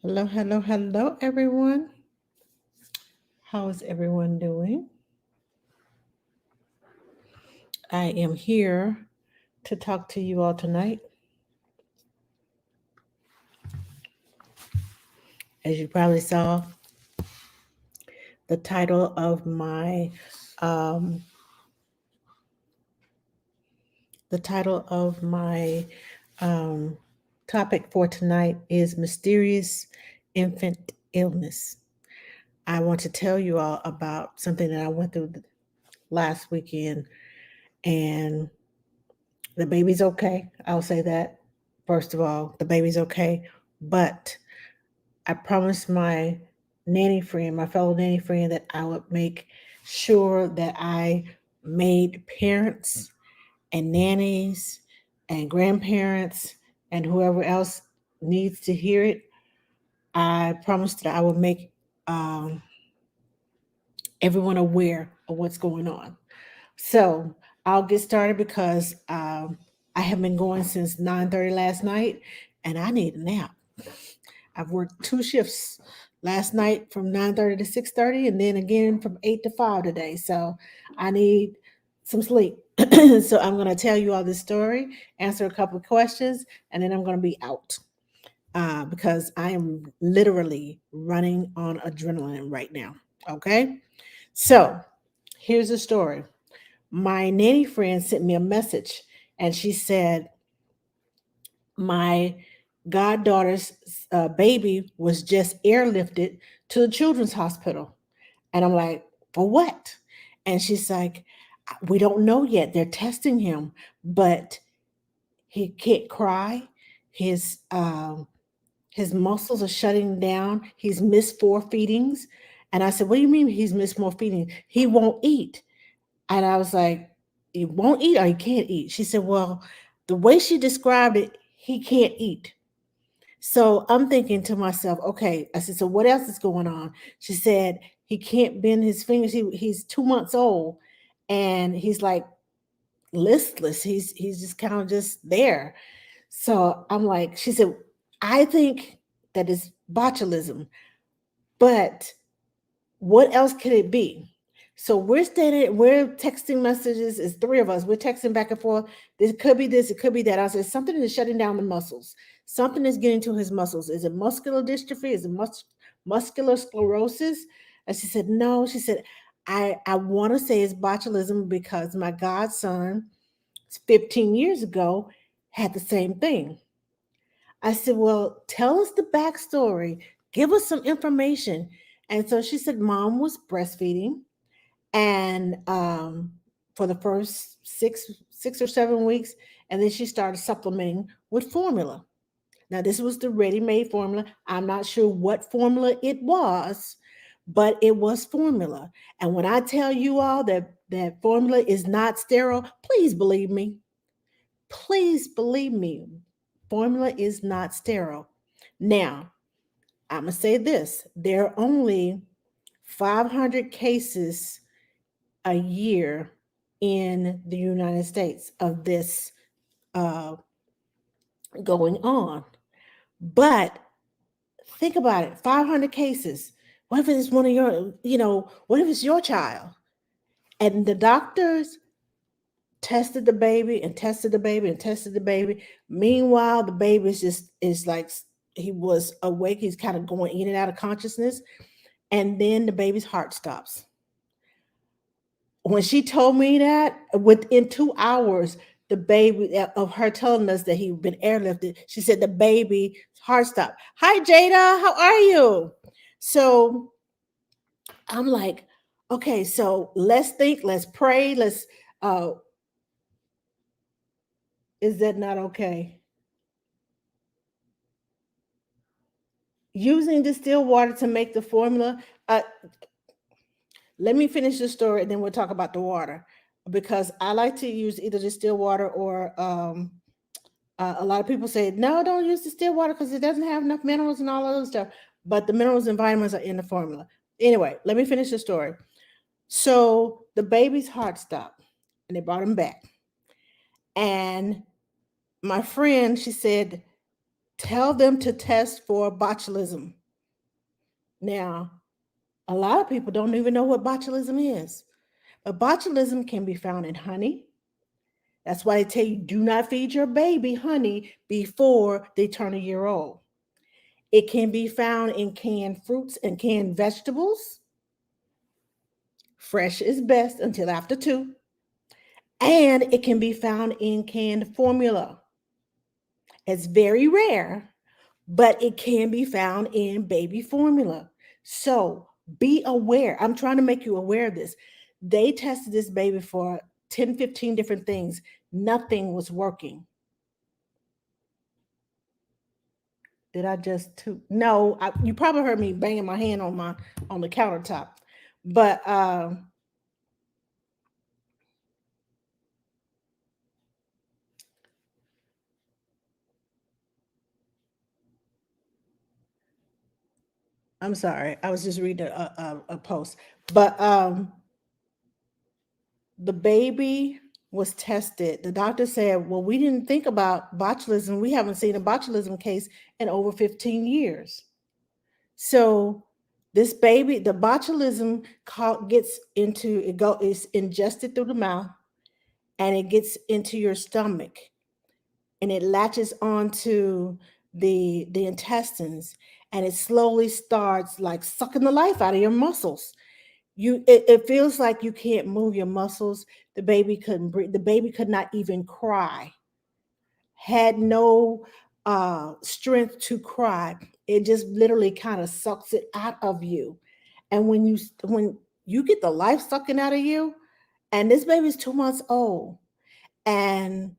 Hello, hello, hello, everyone. How is everyone doing? I am here to talk to you all tonight. As you probably saw, the title of um, the title of my um, topic for tonight is mysterious infant illness. I want to tell you all about something that I went through last weekend, and the baby's okay. I'll say that. First of all, the baby's okay. But I promised my nanny friend, my fellow nanny friend, that I would make sure that I made parents and nannies and grandparents and whoever else needs to hear it. I promised that I would make um, everyone aware of what's going on. So I'll get started because I have been going since 9:30 last night, and I need a nap. I've worked two shifts last night from 9:30 to 6:30, and then again from 8 to 5 today. So I need some sleep. So I'm going to tell you all this story, answer a couple of questions, and then I'm going to be out because I am literally running on adrenaline right now. Okay. So here's the story. My nanny friend sent me a message, and she said my goddaughter's baby was just airlifted to the children's hospital. And I'm like, for what? And she's like, we don't know yet. They're testing him, but he can't cry. His his muscles are shutting down. He's missed four feedings. And I said, what do you mean he's missed more feedings? He won't eat. And I was like, he won't eat or he can't eat? She said, well, the way she described it, he can't eat. So I'm thinking to myself, okay, I said, so what else is going on? She said, he can't bend his fingers. He's 2 months old and he's like listless. He's just kind of just there. So I'm like, she said, I think that is botulism, but what else could it be? So we're texting messages. It's three of us. We're texting back and forth. This could be this, it could be that. I said something is shutting down the muscles. Something is getting to his muscles. Is it muscular dystrophy? Is it muscular sclerosis? And she said, no. She said, I want to say it's botulism because my godson 15 years ago had the same thing. I said, well, tell us the backstory. Give us some information. And so she said, mom was breastfeeding, and for the first six or 7 weeks, and then she started supplementing with formula. Now, this was the ready-made formula. I'm not sure what formula it was, but it was formula. And when I tell you all that that formula is not sterile, please believe me. Please believe me. Formula is not sterile. Now, I'm going to say this. There are only 500 cases a year in the United States of this uh, going on. But think about it, 500 cases. What if it's one of your, what if it's your child? And the doctors tested the baby and tested the baby and tested the baby. Meanwhile, the baby is like he was awake. He's kind of going in and out of consciousness. And then the baby's heart stops. When she told me that, within 2 hours, the baby of her telling us that he'd been airlifted, she said the baby heart stopped. Hi, Jada, how are you? So I'm like, okay, so let's think, let's pray, let's. Is that not okay? Using distilled water to make the formula. Uh, Let me finish the story, and then we'll talk about the water, because I like to use either distilled water or a lot of people say, no, don't use distilled water because it doesn't have enough minerals and all other stuff. But the minerals and vitamins are in the formula. Anyway, let me finish the story. So the baby's heart stopped, and they brought him back. And my friend, she said, Tell them to test for botulism. Now, a lot of people don't even know what botulism is. But botulism can be found in honey. That's why they tell you do not feed your baby honey before they turn a year old. It can be found in canned fruits and canned vegetables. Fresh is best until after 2. And it can be found in canned formula. It's very rare, but it can be found in baby formula. So be aware. I'm trying to make you aware of this. They tested this baby for 10, 15 different things. Nothing was working. Did I just no, you probably heard me banging my hand on the countertop. But I'm sorry. I was just reading a post. But the baby was tested. The doctor said, well, we didn't think about botulism. We haven't seen a botulism case in over 15 years. So this baby, the botulism gets into it's ingested through the mouth and it gets into your stomach and it latches onto the intestines and it slowly starts like sucking the life out of your muscles. It feels like you can't move your muscles. The baby couldn't breathe. The baby could not even cry. Had no strength to cry. It just literally kind of sucks it out of you. And when you get the life sucking out of you, and this baby's 2 months old and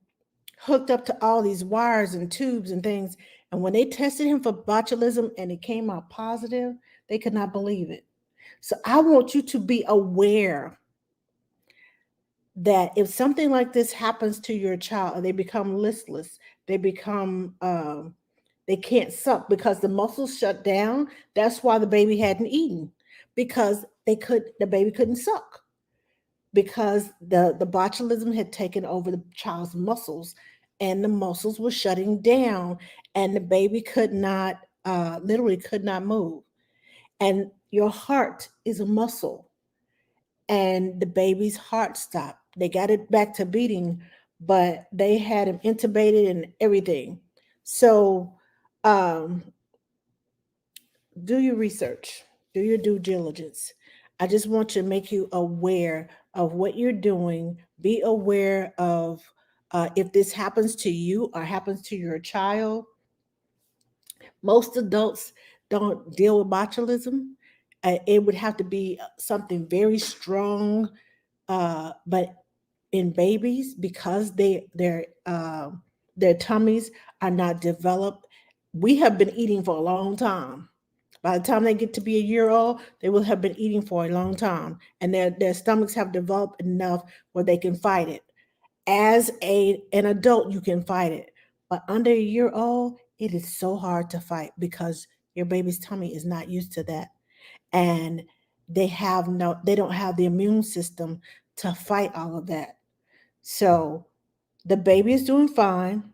hooked up to all these wires and tubes and things, and when they tested him for botulism and it came out positive, they could not believe it. So I want you to be aware that if something like this happens to your child and they become listless, they become they can't suck because the muscles shut down. That's why the baby hadn't eaten, because the baby couldn't suck, because the botulism had taken over the child's muscles and the muscles were shutting down and the baby could not literally could not move. And your heart is a muscle, and the baby's heart stopped. They got it back to beating, but they had him intubated and everything. So um, do your research, do your due diligence. I just want to make you aware of what you're doing. Be aware of if this happens to you or happens to your child. Most adults don't deal with botulism. It would have to be something very strong, but in babies, because their tummies are not developed, we have been eating for a long time. By the time they get to be a year old, they will have been eating for a long time, and their stomachs have developed enough where they can fight it. As an adult, you can fight it, but under a year old, it is so hard to fight because your baby's tummy is not used to that, and they don't have the immune system to fight all of that. So the baby is doing fine,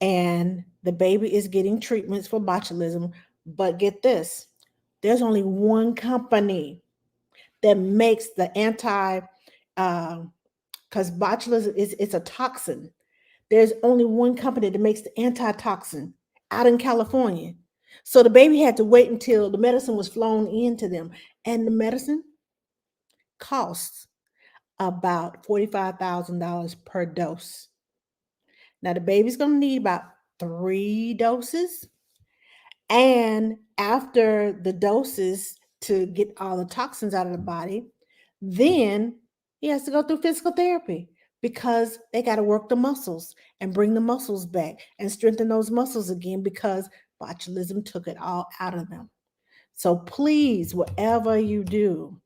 and the baby is getting treatments for botulism. But get this, there's only one company that makes the anti, because botulism is it's a toxin. There's only one company that makes the antitoxin out in California. So the baby had to wait until the medicine was flown into them, and the medicine costs about $45,000 per dose. Now the baby's going to need about 3 doses. And after the doses to get all the toxins out of the body, then he has to go through physical therapy because they got to work the muscles and bring the muscles back and strengthen those muscles again because botulism took it all out of them. So please, whatever you do,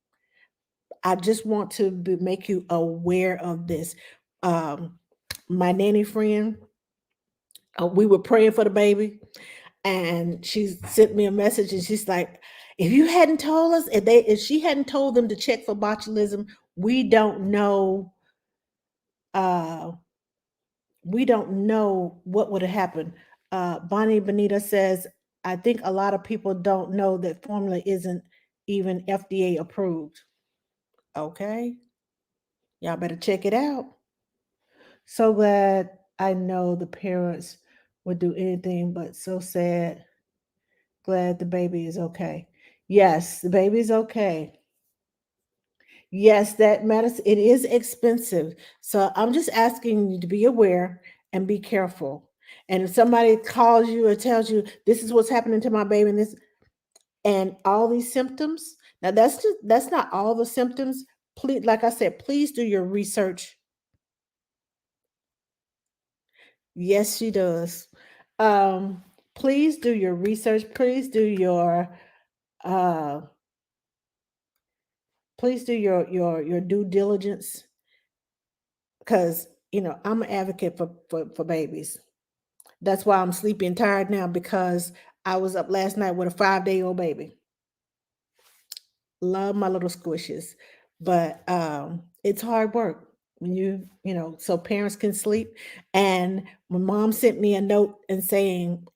I just want to make you aware of this. My nanny friend, we were praying for the baby, and she sent me a message, and she's like, "If you hadn't told us, if she hadn't told them to check for botulism, we don't know, uh, we don't know what would have happened." Bonnie Benita says, I think a lot of people don't know that formula isn't even FDA approved. Okay. Y'all better check it out. So glad I know the parents would do anything but so sad. Glad the baby is okay. Yes, the baby is okay. Yes, that medicine, it is expensive. So I'm just asking you to be aware and be careful. And if somebody calls you or tells you this is what's happening to my baby and this and all these symptoms, now that's not all the symptoms. Please, like I said, please do your research. Yes, she does. Um, please do your research. Uh please do your due diligence because I'm an advocate for babies. That's why I'm sleepy and tired now because I was up last night with a 5-day-old baby. Love my little squishes, but it's hard work when so parents can sleep. And my mom sent me a note and saying,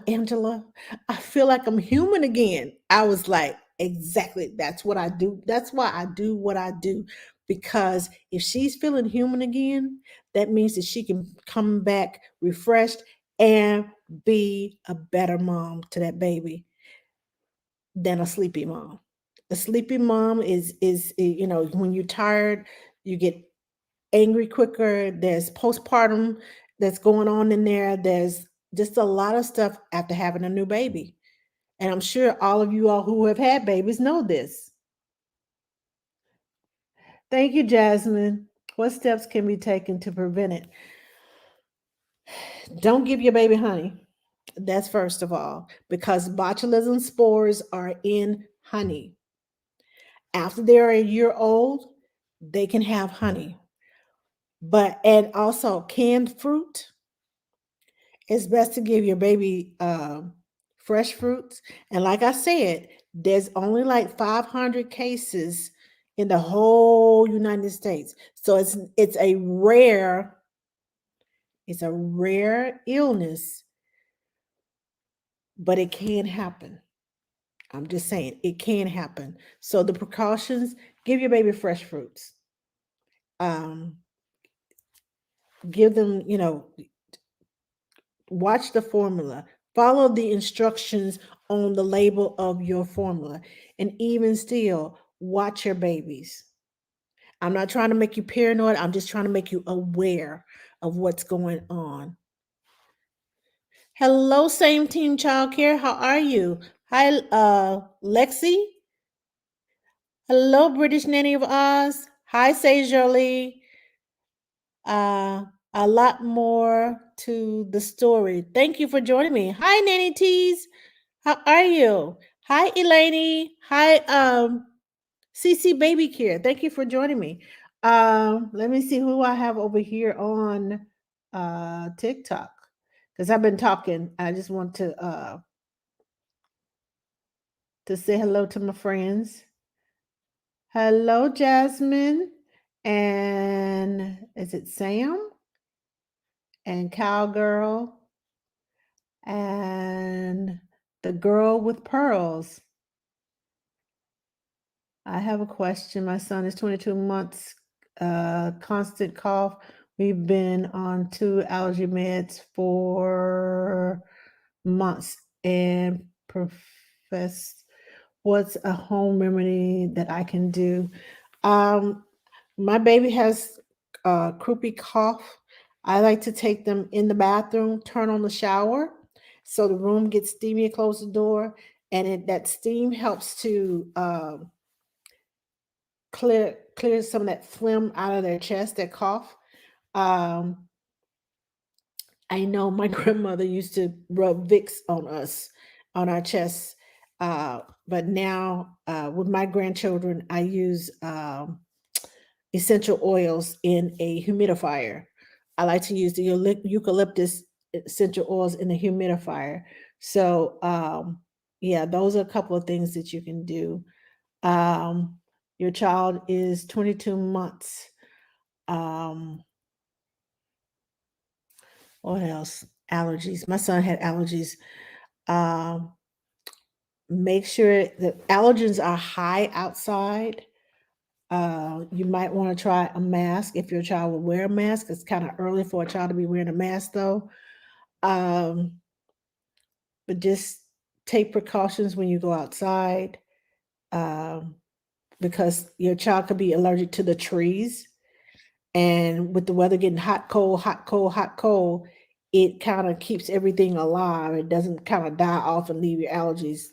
Angela, I feel like I'm human again. I was like, exactly. That's what I do. That's why I do what I do. Because if she's feeling human again, that means that she can come back refreshed and be a better mom to that baby than a sleepy mom. A sleepy mom is when you're tired, you get angry quicker. There's postpartum that's going on in there. There's just a lot of stuff after having a new baby. And I'm sure all of you all who have had babies know this. Thank you, Jasmine. What steps can be taken to prevent it? Don't give your baby honey. That's first of all, because botulism spores are in honey. After they're a year old, they can have honey. And also canned fruit, it's best to give your baby fresh fruits. And like I said, there's only like 500 cases in the whole United States. So it's a rare illness, but it can happen. I'm just saying it can happen. So the precautions: give your baby fresh fruits. Um, give them, watch the formula, follow the instructions on the label of your formula, and even still, watch your babies. I'm not trying to make you paranoid, I'm just trying to make you aware of what's going on. Hello, same team childcare. How are you? Hi, Lexi. Hello, British Nanny of Oz. Hi, Sejali. uh, a lot more to the story. Thank you for joining me. Hi, Nanny Tees. How are you? Hi, Elaine. Hi, CC Baby Care. Thank you for joining me. Let me see who I have over here on TikTok because I've been talking. I just want to say hello to my friends. Hello, Jasmine. And is it Sam? And Cowgirl? And the girl with pearls. I have a question. My son is 22 months, constant cough. We've been on 2 allergy meds for months and profess what's a home remedy that I can do. Um, my baby has croupy cough. I like to take them in the bathroom, turn on the shower so the room gets steamy, and close the door, and that steam helps to clear some of that phlegm out of their chest, that cough. Um, I know my grandmother used to rub Vicks on us, on our chests, but now with my grandchildren, I use essential oils in a humidifier. I like to use the eucalyptus essential oils in the humidifier. So, yeah, those are a couple of things that you can do. Um, your child is 22 months. Um, what else? allergies. My son had allergies. Um, Make sure that allergens are high outside. You might want to try a mask if your child will wear a mask. It's kind of early for a child to be wearing a mask, though. Um, but just take precautions when you go outside, um, because your child could be allergic to the trees. And with the weather getting hot, cold, hot, cold, hot, cold, it kind of keeps everything alive. It doesn't kind of die off and leave your allergies,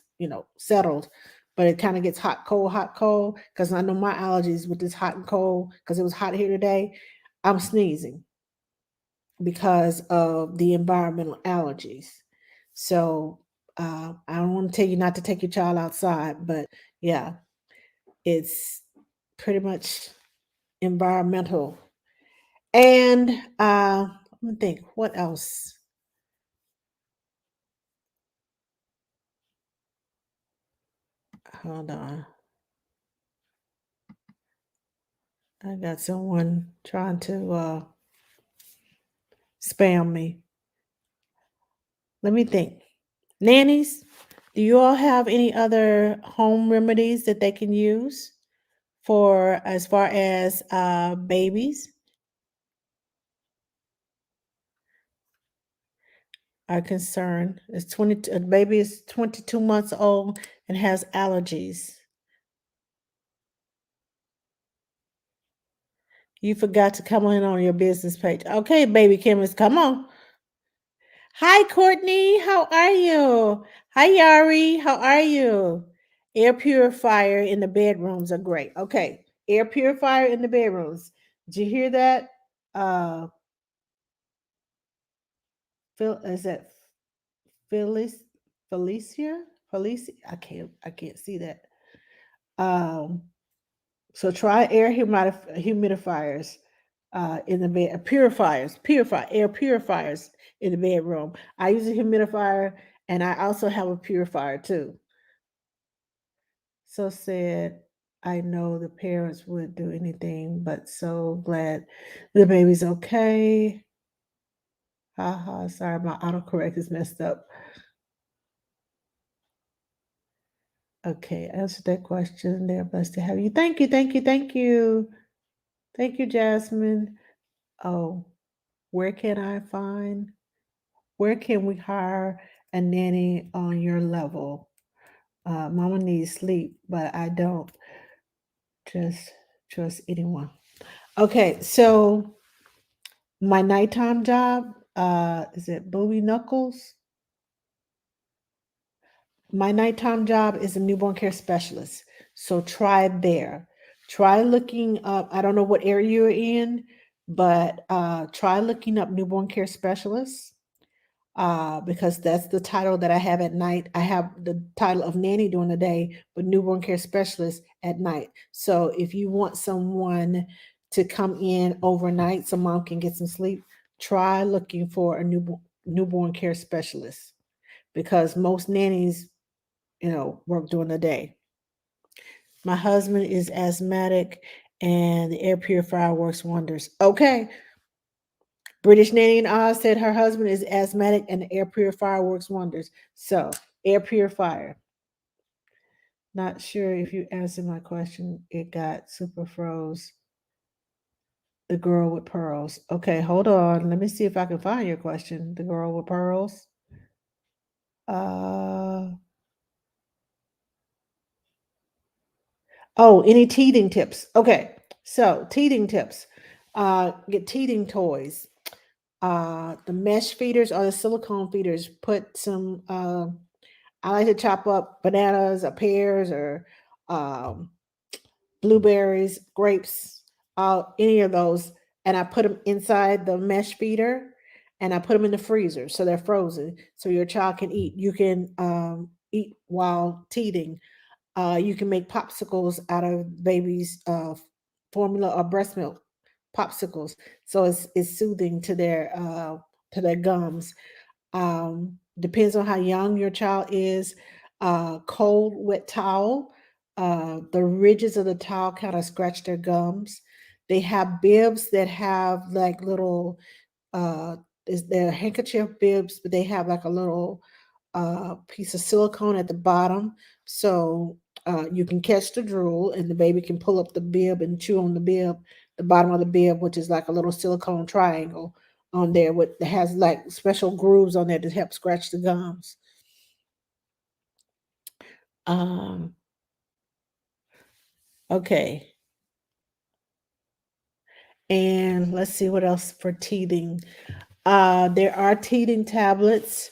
settled. But it kind of gets hot, cold, hot, cold. Because I know my allergies with this hot and cold, because it was hot here today, I'm sneezing because of the environmental allergies. So I don't want to tell you not to take your child outside, but yeah, it's pretty much environmental. And let me think, what else? Hold on. I got someone trying to spam me. Let me think. Nannies, do you all have any other home remedies that they can use for as far as babies are concerned? It's 20, a baby is 22 months old and has allergies. You forgot to come on your business page. Okay, baby chemist, come on. Hi, Courtney. How are you? Hi, Yari. How are you? Air purifier in the bedrooms are great. Okay, air purifier in the bedrooms. Did you hear that? Uh, Phil, is that Phyllis, Felicia? Felicia? I can't see that. Um, so try air humidifiers in the bed, air purifiers in the bedroom. I use a humidifier, and I also have a purifier too. So said, I know the parents would do anything, but so glad the baby's okay. Haha, sorry, my autocorrect is messed up. Okay, answer that question. They're blessed to have you. Thank you, thank you, thank you. Thank you, Jasmine. Oh, where can I find, where can we hire a nanny on your level? Mama needs sleep, but I don't just trust anyone. Okay, so my nighttime job, is it Booby Knuckles? My nighttime job is a newborn care specialist. So try there. Try looking up, I don't know what area you're in, but try looking up newborn care specialists, because that's the title that I have at night. I have the title of nanny during the day, but newborn care specialist at night. So if you want someone to come in overnight so mom can get some sleep, try looking for a newborn care specialist, because most nannies, work during the day. My husband is asthmatic and the air purifier works wonders. Okay. British Nanny in Oz said her husband is asthmatic and the air purifier works wonders. So, air purifier. Not sure if you answered my question. It got super froze. The girl with pearls. Okay, hold on. Let me see if I can find your question. The girl with pearls. Uh oh, any teething tips? Okay, so teething tips. Get teething toys. The mesh feeders or the silicone feeders. Put some. I like to chop up bananas or pears or um, blueberries, grapes, any of those, and I put them inside the mesh feeder, and I put them in the freezer so they're frozen, so your child can eat. You can eat while teething. You can make popsicles out of babies' formula or breast milk popsicles, so it's soothing to their gums. Depends on how young your child is. Cold, wet towel. The ridges of the towel kind of scratch their gums. They have bibs that have like little They're handkerchief bibs, but they have like a little piece of silicone at the bottom, so you can catch the drool, and the baby can pull up the bib and chew on the bib, the bottom of the bib, which is like a little silicone triangle on there with that has like special grooves on there to help scratch the gums. Um, okay, and let's see what else for teething. There are teething tablets.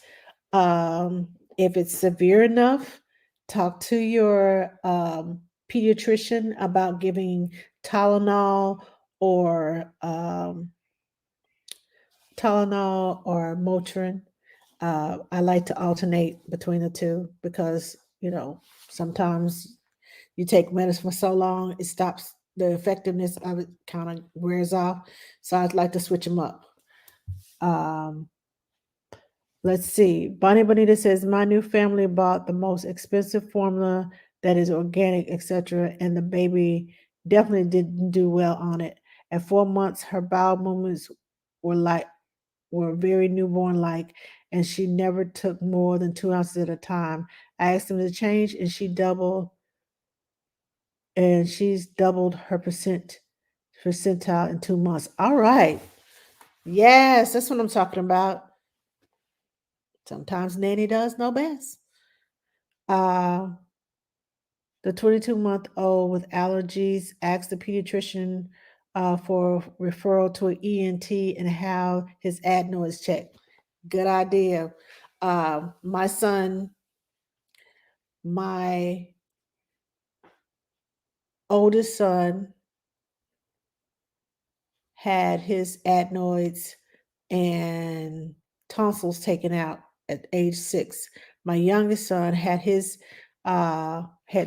If it's severe enough, talk to your pediatrician about giving Tylenol or Motrin. I like to alternate between the two because sometimes you take medicine for so long it stops, the effectiveness of it kind of wears off. So I'd like to switch them up. Um, Let's see. Bonnie Bonita says, my new family bought the most expensive formula that is organic, etc. And the baby definitely didn't do well on it. At 4 months, her bowel movements were like were very newborn like, and she never took more than 2 ounces at a time. I asked them to change, and she's doubled her percentile in 2 months. All right. Yes, that's what I'm talking about. Sometimes Nanny does know best. Uh, the 22-month-old with allergies asked the pediatrician for referral to an ENT and have his adenoids checked. Good idea. My son, my oldest son, had his adenoids and tonsils taken out at age 6. My youngest son had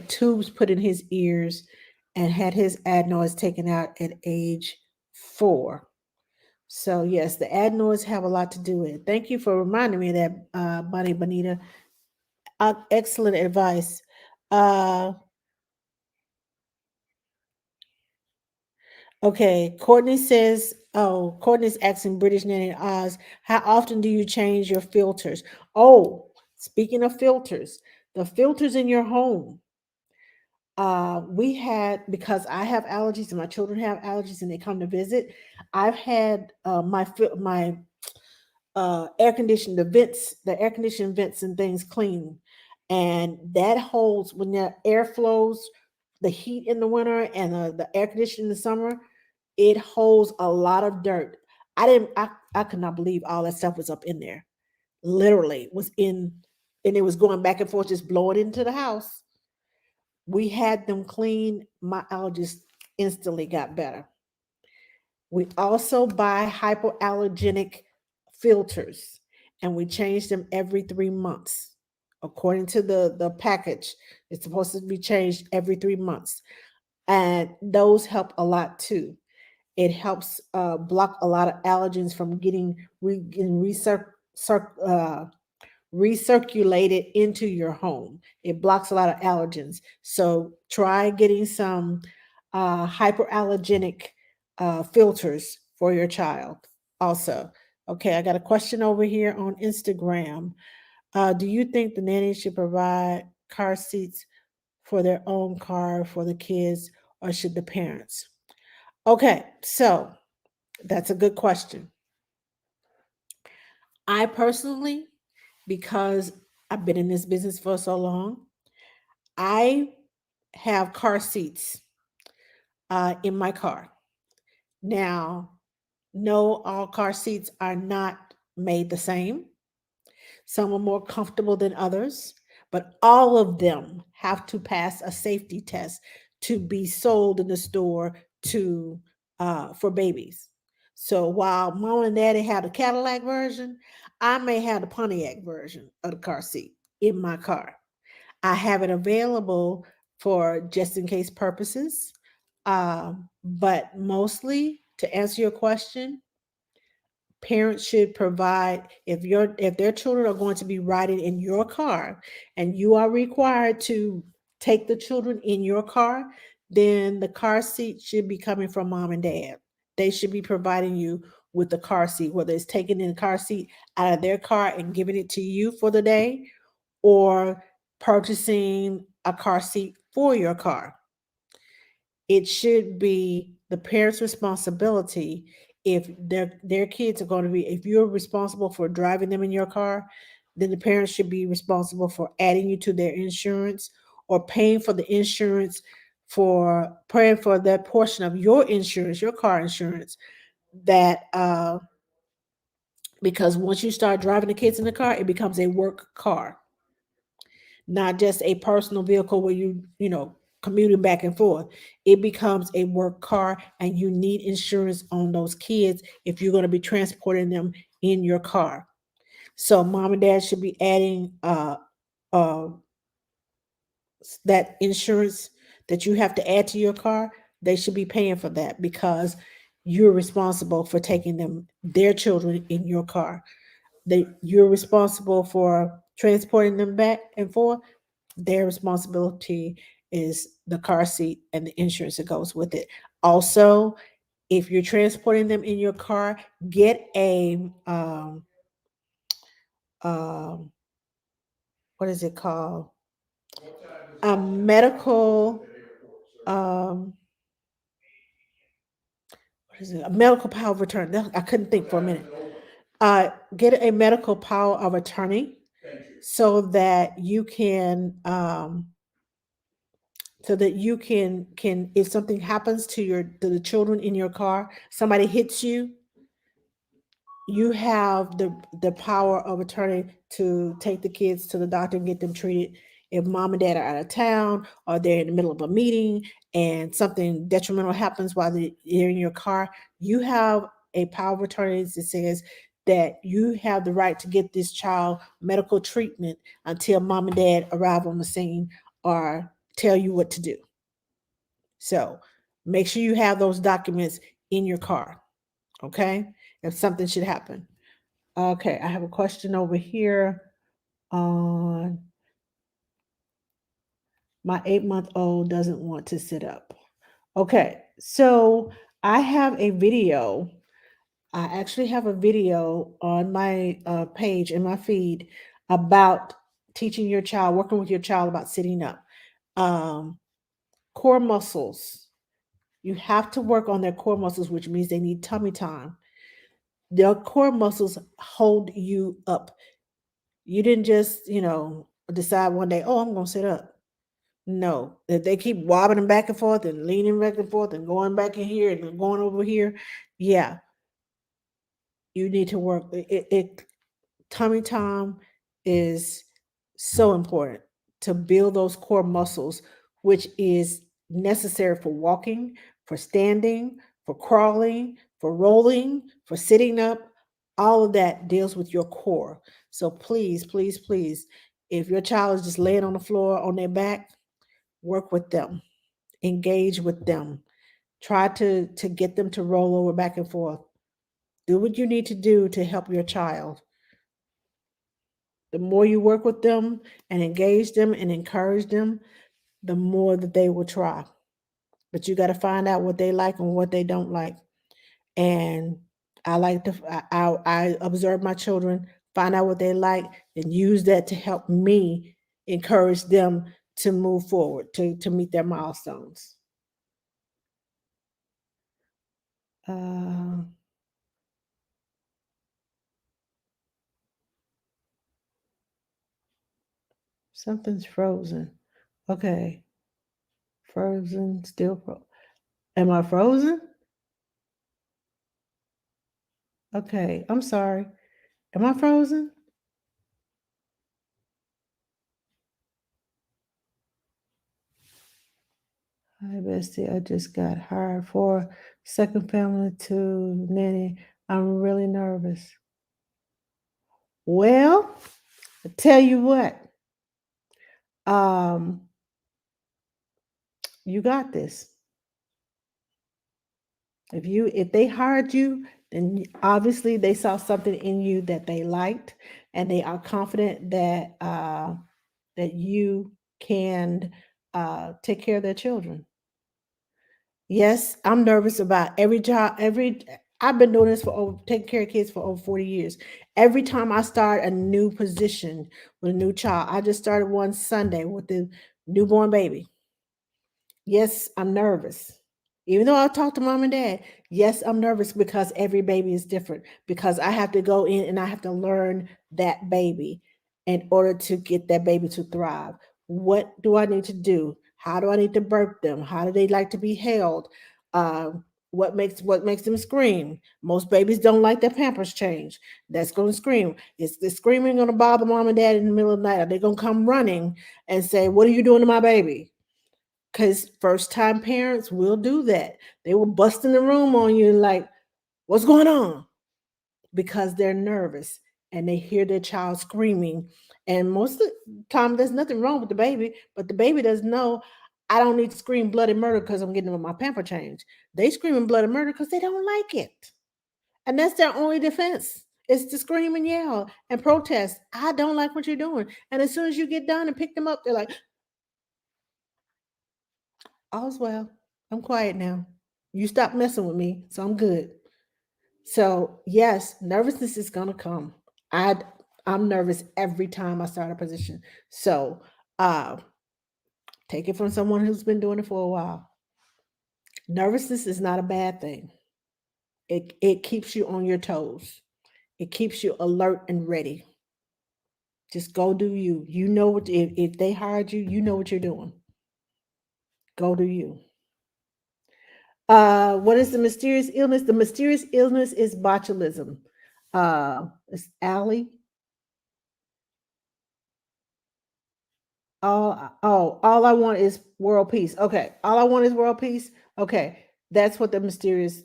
tubes put in his ears and had his adenoids taken out at age 4. So yes, the adenoids have a lot to do with it. Thank you for reminding me of that, Bonnie Bonita. Excellent advice. Uh, Okay, Courtney's asking British Nanny Oz, how often do you change your filters? Oh, speaking of filters, the filters in your home. We had, because I have allergies and my children have allergies and they come to visit. I've had my the air conditioned vents and things clean, and that holds when the air flows, the heat in the winter and the air conditioning in the summer, it holds a lot of dirt. I could not believe all that stuff was up in there. Literally was in, and it was going back and forth, just blowing into the house. We had them clean. My allergies instantly got better. We also buy hypoallergenic filters, and we change them every 3 months. According to the package, it's supposed to be changed every 3 months. And those help a lot too. It helps block a lot of allergens from getting recirculated into your home. It blocks a lot of allergens. So try getting some hyperallergenic filters for your child also. Okay, I got a question over here on Instagram. Do you think the nanny should provide car seats for their own car for the kids, or should the parents? Okay, so that's a good question. I personally, because I've been in this business for so long, I have car seats in my car. Now, no, all car seats are not made the same. Some are more comfortable than others, but all of them have to pass a safety test to be sold in the store to for babies. So while mom and daddy had a Cadillac version, I may have the Pontiac version of the car seat in my car. I have it available for just in case purposes. But mostly, to answer your question, parents should provide, if their children are going to be riding in your car and you are required to take the children in your car, then the car seat should be coming from mom and dad. They should be providing you with the car seat, whether it's taking in the car seat out of their car and giving it to you for the day, or purchasing a car seat for your car. It should be the parents' responsibility. If their kids are going to be, if you're responsible for driving them in your car, then the parents should be responsible for adding you to their insurance, or paying for the insurance, for paying for that portion of your insurance, your car insurance, that because once you start driving the kids in the car, it becomes a work car, not just a personal vehicle where you commuting back and forth. It becomes a work car, and you need insurance on those kids if you're going to be transporting them in your car. So mom and dad should be adding uh that insurance that you have to add to your car. They should be paying for that, because you're responsible for taking them, their children, in your car. You're responsible for transporting them back and forth. Their responsibility is the car seat and the insurance that goes with it. Also, if you're transporting them in your car, get um what is it called? A medical um what is it? A medical power of attorney. I couldn't think for a minute. Get a medical power of attorney, so that you can if something happens to the children in your car, somebody hits you, you have the power of attorney to take the kids to the doctor and get them treated. If mom and dad are out of town, or they're in the middle of a meeting and something detrimental happens while they're in your car, you have a power of attorney that says that you have the right to get this child medical treatment until mom and dad arrive on the scene or tell you what to do. So make sure you have those documents in your car, okay? If something should happen. Okay, I have a question over here on my 8-month-old doesn't want to sit up. Okay, so I have a video. I actually have a video on my page in my feed about teaching your child, working with your child about sitting up. Um, Core muscles. You have to work on their core muscles, which means they need tummy time. Their core muscles hold you up. You didn't just, decide one day, oh, I'm going to sit up. No, if they keep wobbling back and forth and leaning back and forth and going back in here and going over here, yeah, you need to work. Tummy time is so important to build those core muscles, which is necessary for walking, for standing, for crawling, for rolling, for sitting up. All of that deals with your core. So please, please, please, if your child is just laying on the floor on their back, work with them, engage with them, try to get them to roll over back and forth. Do what you need to do to help your child. The more you work with them and engage them and encourage them, the more that they will try. But you got to find out what they like and what they don't like. And I like to, I observe my children, find out what they like, and use that to help me encourage them to move forward, to meet their milestones. Uh, Something's frozen. Okay. Frozen, still frozen. Am I frozen? Okay. I'm sorry. Am I frozen? Hi, Bestie. I just got hired for second family to nanny. I'm really nervous. Well, I tell you what, um, you got this. If they hired you, then obviously they saw something in you that they liked, and they are confident that you can take care of their children. Yes, I'm nervous about every job, I've been doing this taking care of kids for over 40 years. Every time I start a new position with a new child, I just started one Sunday with the newborn baby. Yes, I'm nervous. Even though I talk to mom and dad, yes, I'm nervous because every baby is different. Because I have to go in and I have to learn that baby in order to get that baby to thrive. What do I need to do? How do I need to burp them? How do they like to be held? What makes them scream? Most babies don't like their pampers changed. That's going to scream. Is the screaming going to bother mom and dad in the middle of the night? Are they going to come running and say, "What are you doing to my baby?" Because first time parents will do that. They will bust in the room on you and like, what's going on? Because they're nervous and they hear their child screaming. And most of the time, there's nothing wrong with the baby, but the baby doesn't know I don't need to scream bloody murder because I'm getting my pamper change. They screaming bloody murder because they don't like it. And that's their only defense. Is to scream and yell and protest. I don't like what you're doing. And as soon as you get done and pick them up, they're like, all's well. I'm quiet now. You stop messing with me, so I'm good. So yes, nervousness is gonna come. I I'm nervous every time I start a position. So uh take it from someone who's been doing it for a while. Nervousness is not a bad thing. It keeps you on your toes. It keeps you alert and ready. Just go do you. You know what if they hired you, you know what you're doing. Go do you. What is the mysterious illness? The mysterious illness is botulism. It's Allie. All I want is world peace. Okay, all I want is world peace. Okay, that's what the mysterious.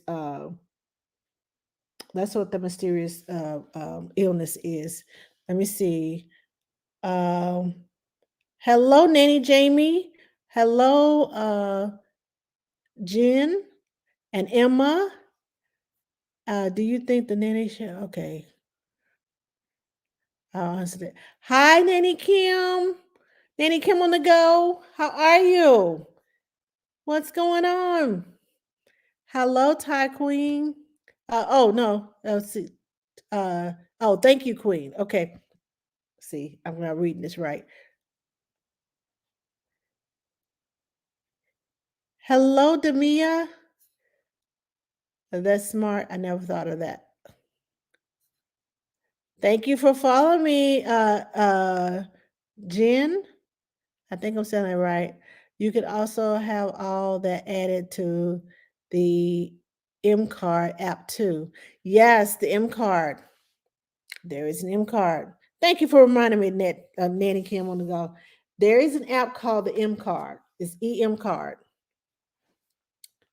That's what the mysterious illness is. Let me see. Um, hello, Nanny Jamie. Hello, Jen and Emma. Do you think the nanny should? Okay, I'll answer that. Hi, Nanny Kim. Nanny Kim on the go. How are you? What's going on? Hello, Thai Queen. Oh no. Let's see. Oh, thank you, Queen. Okay. See, I'm not reading this right. Hello, Demia. That's smart. I never thought of that. Thank you for following me, Jen. I think I'm saying it right. You could also have all that added to the M card app too. Yes, the M card. There is an M card. Thank you for reminding me, Nanny Kim on the go. There is an app called the M card. It's EM card.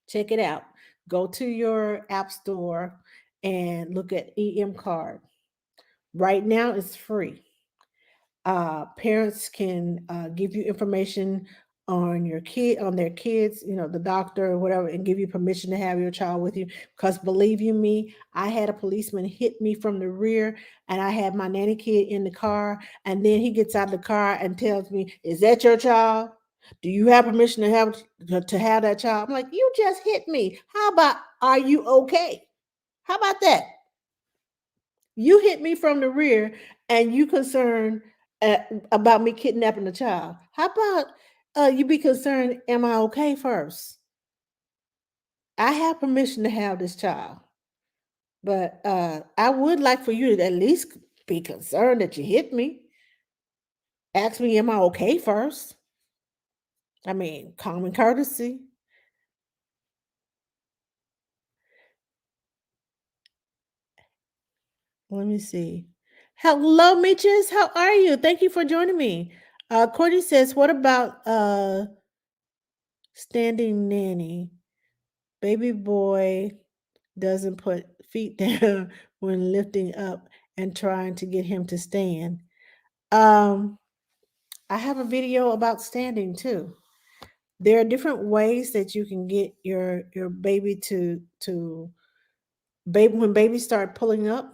Check it out. Go to your app store and look at EM card. Right now, it's free. Parents can give you information on their kids, the doctor or whatever, and give you permission to have your child with you. Because believe you me, I had a policeman hit me from the rear, and I had my nanny kid in the car, and then he gets out of the car and tells me, "Is that your child? Do you have permission to have that child?" I'm like, "You just hit me. How about are you okay? How about that? You hit me from the rear, and you concerned uh, about me kidnapping a child. How about you be concerned? Am I okay first? I have permission to have this child, but I would like for you to at least be concerned that you hit me. Ask me, am I okay first? I mean, common courtesy." Let me see. Hello, Mitches. How are you? Thank you for joining me. Courtney says, "What about standing nanny? Baby boy doesn't put feet down when lifting up and trying to get him to stand." Um, I have a video about standing too. There are different ways that you can get your baby to baby when babies start pulling up.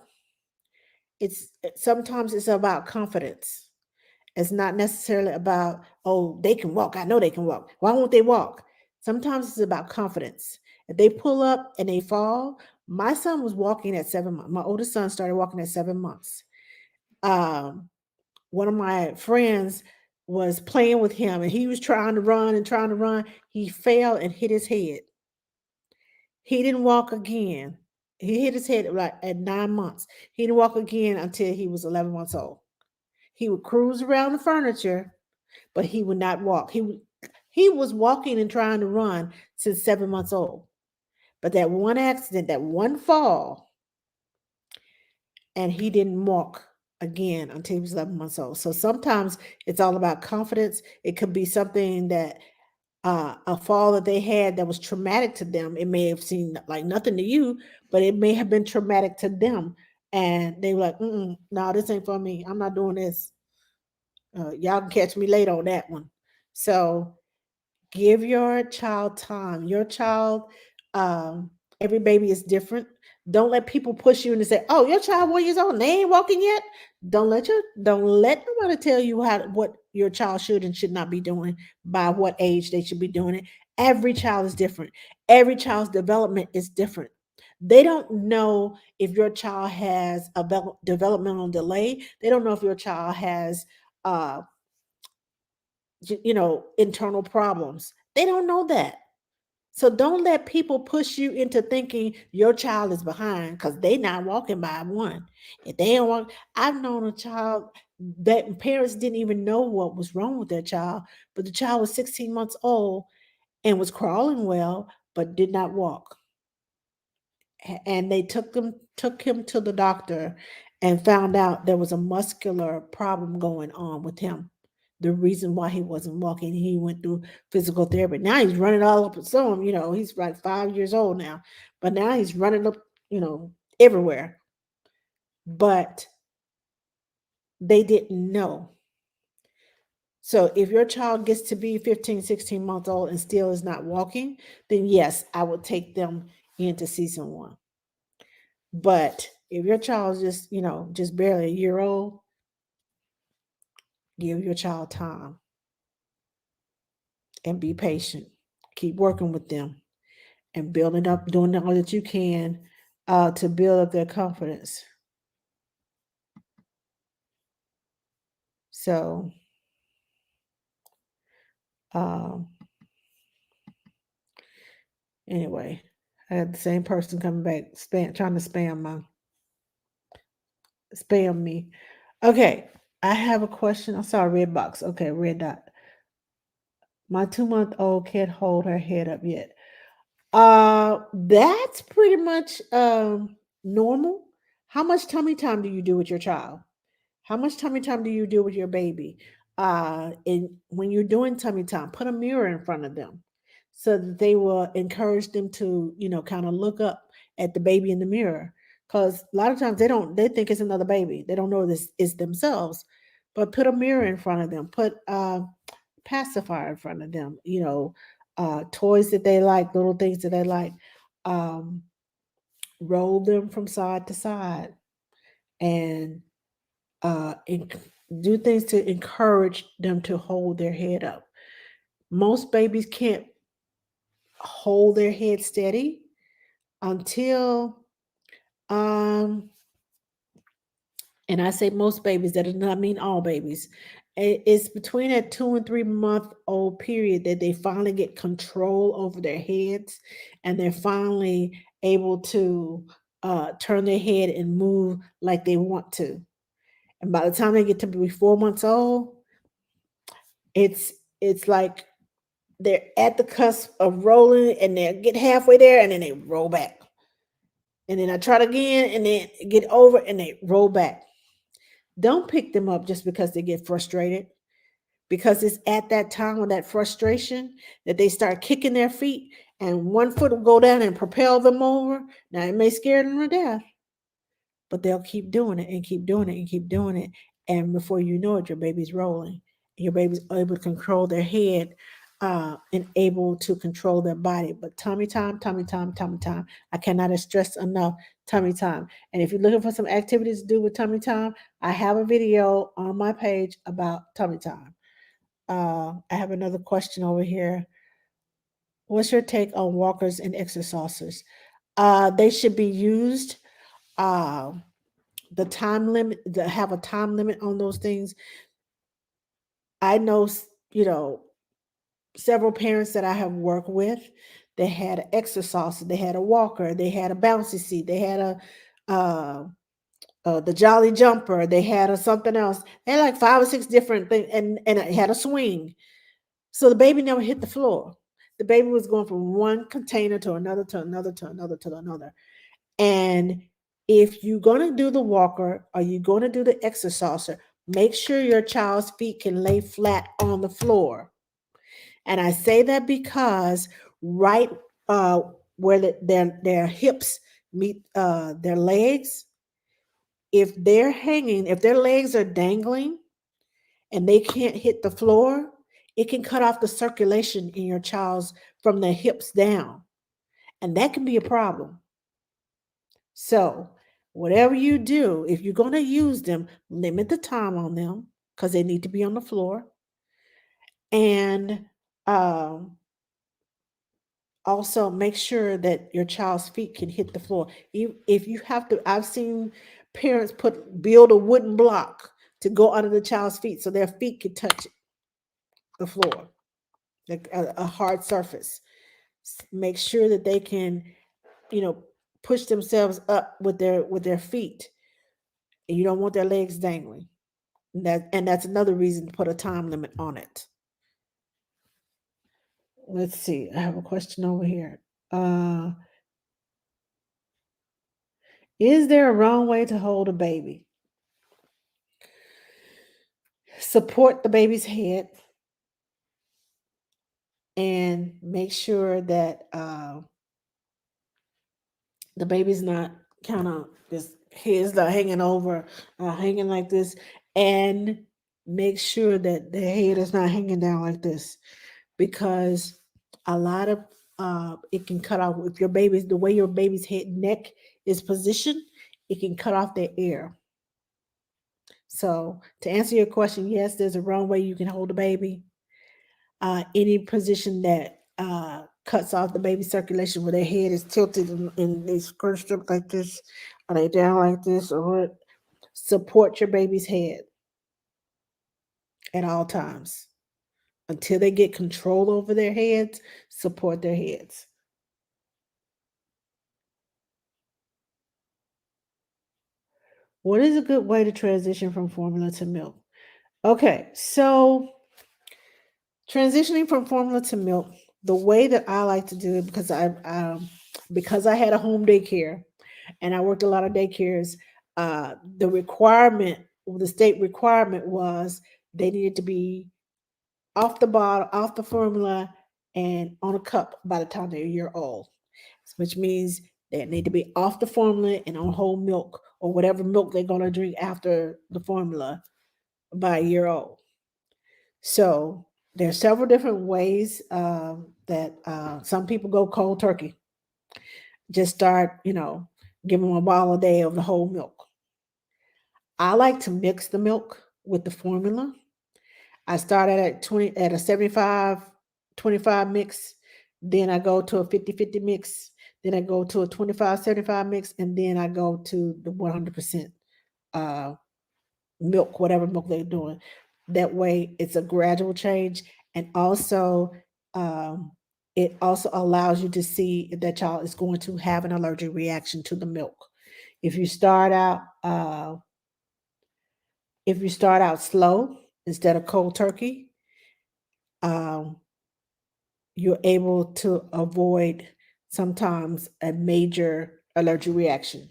Sometimes it's about confidence. It's not necessarily about, oh, they can walk. I know they can walk. Why won't they walk? Sometimes it's about confidence. If they pull up and they fall, My son was walking at 7 months. My oldest son started walking at 7 months. Um, one of my friends was playing with him and he was trying to run and trying to run. He fell and hit his head. He didn't walk again. He hit his head like at 9 months. He didn't walk again until he was 11 months old. He would cruise around the furniture, but he would not walk. He was walking and trying to run since 7 months old. But that one accident, that one fall, and he didn't walk again until he was 11 months old. So sometimes it's all about confidence. It could be something that a fall that they had that was traumatic to them. It may have seemed like nothing to you, but it may have been traumatic to them. And they were like, no, this ain't for me. I'm not doing this. Y'all can catch me late on that one. So give your child time. Your child, um, every baby is different. Don't let people push you and say, "Oh, your child 1 years old, and they ain't walking yet." Don't let nobody tell you what your child should and should not be doing by what age they should be doing it. Every child is different. Every child's development is different. They don't know if your child has a developmental delay. They don't know if your child has uh, internal problems. They don't know that. So don't let people push you into thinking your child is behind because they not walking by one. If they don't walk, I've known a child that parents didn't even know what was wrong with their child, but the child was 16 months old and was crawling well, but did not walk. And they took him to the doctor and found out there was a muscular problem going on with him. The reason why he wasn't walking, he went through physical therapy. Now he's running all up. So he's like 5 years old now, but now he's running up, everywhere. But they didn't know. So if your child gets to be 15, 16 months old and still is not walking, then yes, I would take them in to see someone. But if your child's just barely a year old, give your child time and be patient. Keep working with them and building up, doing all that you can to build up their confidence. So, um, anyway, I had the same person coming back, trying to spam me. Okay, I have a question. I saw a red box. Okay, red dot. My 2-month-old can't hold her head up yet. That's pretty much normal. How much tummy time do you do with your child? How much tummy time do you do with your baby? And when you're doing tummy time, put a mirror in front of them so that they will encourage them to, kind of look up at the baby in the mirror. Because a lot of times they think it's another baby. They don't know this is themselves. But put a mirror in front of them. Put pacifier in front of them. Toys that they like, little things that they like. Um, Roll them from side to side and uh, do things to encourage them to hold their head up. Most babies can't hold their head steady until, um, and I say most babies, that does not mean all babies. It's between that 2 and 3 month old period that they finally get control over their heads and they're finally able to turn their head and move like they want to. And by the time they get to be 4 months old, it's like they're at the cusp of rolling and they get halfway there and then they roll back. And then I try it again and then get over and they roll back. Don't pick them up just because they get frustrated. Because it's at that time of that frustration that they start kicking their feet and one foot will go down and propel them over. Now it may scare them to death, but they'll keep doing it and keep doing it and keep doing it. And before you know it, your baby's rolling. Your baby's able to control their head and able to control their body. But tummy time, tummy time, tummy time. I cannot stress enough tummy time. And if you're looking for some activities to do with tummy time, I have a video on my page about tummy time. I have another question over here. What's your take on walkers and exercisers? They should be used. Uh, the time limit, to have a time limit on those things. I know, several parents that I have worked with. They had an exercise, they had a walker, they had a bouncy seat, they had uh, the Jolly Jumper, they had a something else. They had like 5 or 6 different things, and it had a swing. So the baby never hit the floor. The baby was going from one container to another, to another, to another, to another. And if you're going to do the walker or you're going to do the exerciser, make sure your child's feet can lay flat on the floor. And I say that because right where their hips meet their legs, if they're hanging, if their legs are dangling and they can't hit the floor, it can cut off the circulation in your child's from the hips down. And that can be a problem. So, whatever you do, if you're going to use them, limit the time on them because they need to be on the floor. And um, also make sure that your child's feet can hit the floor. If you have to, I've seen parents build a wooden block to go under the child's feet so their feet can touch the floor, like a hard surface. Make sure that they can, you know, push themselves up with their feet. And you don't want their legs dangling. And that's another reason to put a time limit on it. Let's see. I have a question over here. Uh, is there a wrong way to hold a baby? Support the baby's head and make sure that the baby's not kind of this head's not hanging over, hanging like this, and make sure that the head is not hanging down like this because a lot of it can cut off if your baby's the way your baby's head neck is positioned, it can cut off their air. So to answer your question, yes, there's a wrong way you can hold a baby. Any position that cuts off the baby's circulation where their head is tilted and they scrunched up like this, or they down like this, or what, support your baby's head at all times. Until they get control over their heads, support their heads. What is a good way to transition from formula to milk? Okay, so transitioning from formula to milk, the way that I like to do it because I had a home daycare and I worked a lot of daycares. The requirement, the state requirement was they needed to be off the bottle, off the formula, and on a cup by the time they're a year old, which means they need to be off the formula and on whole milk or whatever milk they're going to drink after the formula by a year old. So there's several different ways that some people go cold turkey. Just start, give them a bottle a day of the whole milk. I like to mix the milk with the formula. I started at a 75-25 mix. Then I go to a 50-50 mix. Then I go to a 25-75 mix. And then I go to the 100% uh, milk, whatever milk they're doing. That way it's a gradual change. And also, um, it also allows you to see if that child is going to have an allergic reaction to the milk. If you start out, uh, if you start out slow instead of cold turkey, um, you're able to avoid sometimes a major allergic reaction.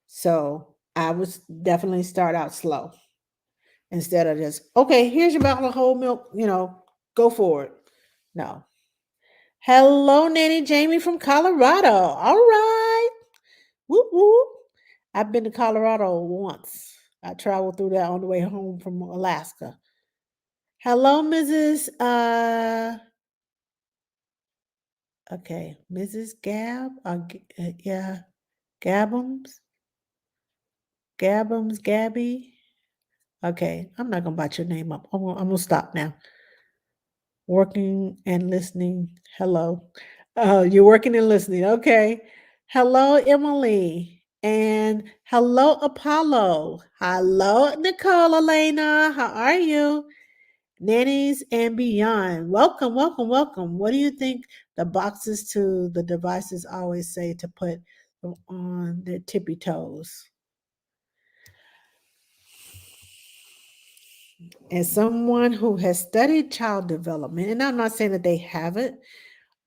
So I would definitely start out slow instead of just, okay, here's your bottle of whole milk, go for it. No. Hello, Nanny Jamie from Colorado. All right. Whoop whoop. I've been to Colorado once. I traveled through that on the way home from Alaska. Hello, Mrs. Okay, Mrs. Gab. Yeah, Gabums, Gabby. Okay, I'm not gonna bite your name up. I'm gonna stop now. Working and listening. Hello. You're working and listening. Okay. Hello, Emily. And hello, Apollo. Hello, Nicole Elena. How are you? Nannies and beyond. Welcome, welcome, welcome. What do you think the boxes to the devices always say to put them on their tippy toes? As someone who has studied child development, and I'm not saying that they haven't,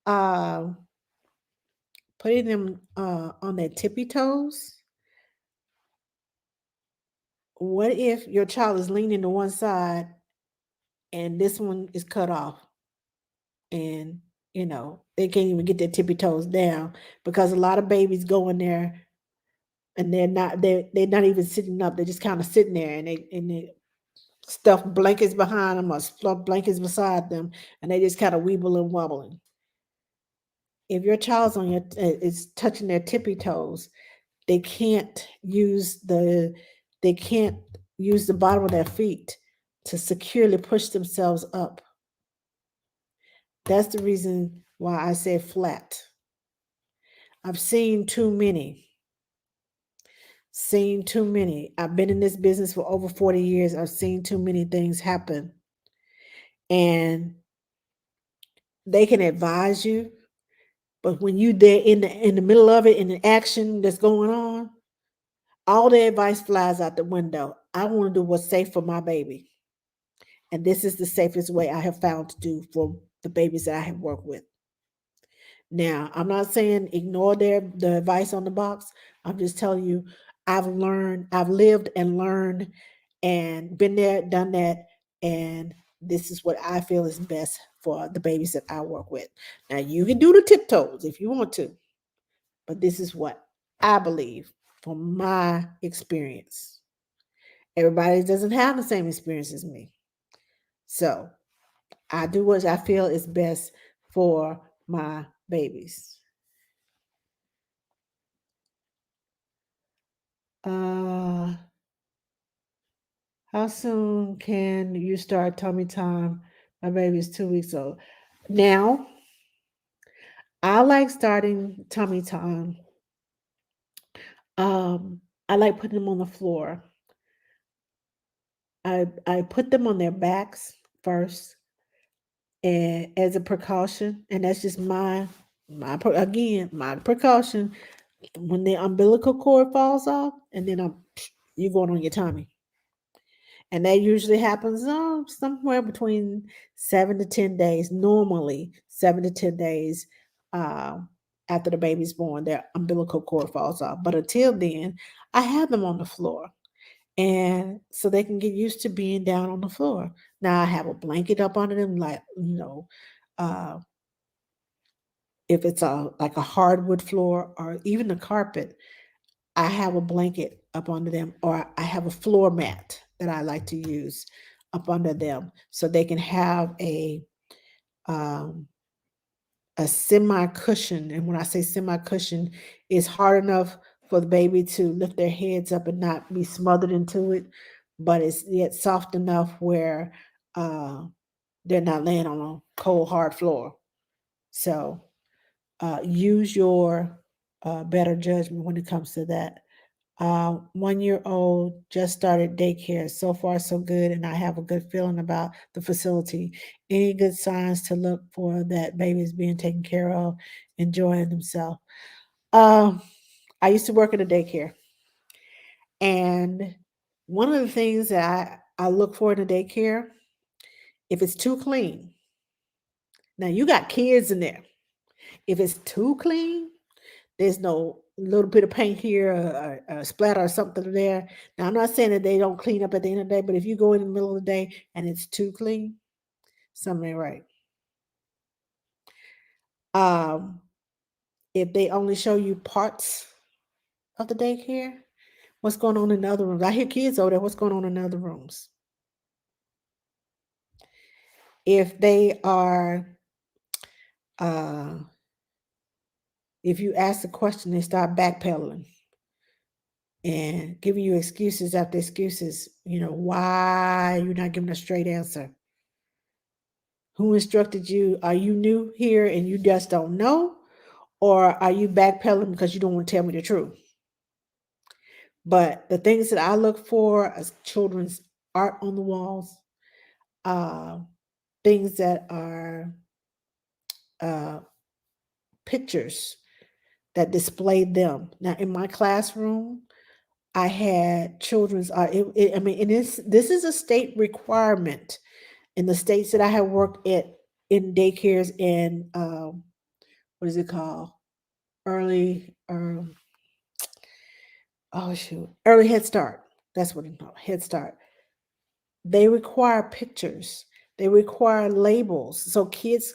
uh, putting them on their tippy toes. What if your child is leaning to one side and this one is cut off, and they can't even get their tippy toes down because a lot of babies go in there and they're not even sitting up. They're just kind of sitting there, and they stuff blankets behind them or stuff blankets beside them, and they just kind of weeble and wobbling. If your child's on your is touching their tippy toes, they can't use they can't use the bottom of their feet to securely push themselves up. That's the reason why I say flat. I've seen too many. Seen too many. I've been in this business for over 40 years. I've seen too many things happen. And they can advise you, but when you there in the middle of it, in the action that's going on, all the advice flies out the window. I want to do what's safe for my baby. And this is the safest way I have found to do for the babies that I have worked with. Now, I'm not saying ignore the advice on the box. I'm just telling you, I've lived and learned and been there, done that, and this is what I feel is best for the babies that I work with. Now, you can do the tiptoes if you want to, but this is what I believe from my experience. Everybody doesn't have the same experience as me. So I do what I feel is best for my babies. Uh, how soon can you start tummy time? My baby's 2 weeks old. Now, I like starting tummy time. I like putting them on the floor. I put them on their backs first, and as a precaution, and that's just again my precaution. When the umbilical cord falls off, and then you going on your tummy. And that usually happens somewhere between 7 to 10 days, normally 7 to 10 days uh, after the baby's born, their umbilical cord falls off. But until then, I have them on the floor. And so they can get used to being down on the floor. Now I have a blanket up under them, like, uh, if it's like a hardwood floor or even a carpet, I have a blanket up under them, or I have a floor mat that I like to use up under them so they can have um, a semi cushion. And when I say semi cushion, it's hard enough for the baby to lift their heads up and not be smothered into it, but it's yet soft enough where uh, they're not laying on a cold, hard floor. So use your better judgment when it comes to that. 1 year old just started daycare. So far, so good, and I have a good feeling about the facility. Any good signs to look for that baby is being taken care of, enjoying themselves? Um, I used to work in a daycare, and one of the things that I look for in a daycare, if it's too clean. Now you got kids in there. If it's too clean, there's no little bit of paint here, or a splatter or something there. Now, I'm not saying that they don't clean up at the end of the day, but if you go in the middle of the day and it's too clean, something ain't right. Um, if they only show you parts of the daycare, what's going on in the other rooms? I hear kids over there. What's going on in the other rooms? If they are, uh, if you ask a question, they start backpedaling and giving you excuses after excuses. Why you're not giving a straight answer? Who instructed you? Are you new here and you just don't know? or are you backpedaling because you don't want to tell me the truth? But the things that I look for as children's art on the walls, uh, things that are uh, pictures that display them. Now, in my classroom, I had children's art. I mean, and this is a state requirement in the states that I have worked at in daycares and what is it called? Early, oh shoot, early Head Start. That's what it's called, Head Start. They require pictures. They require labels. So kids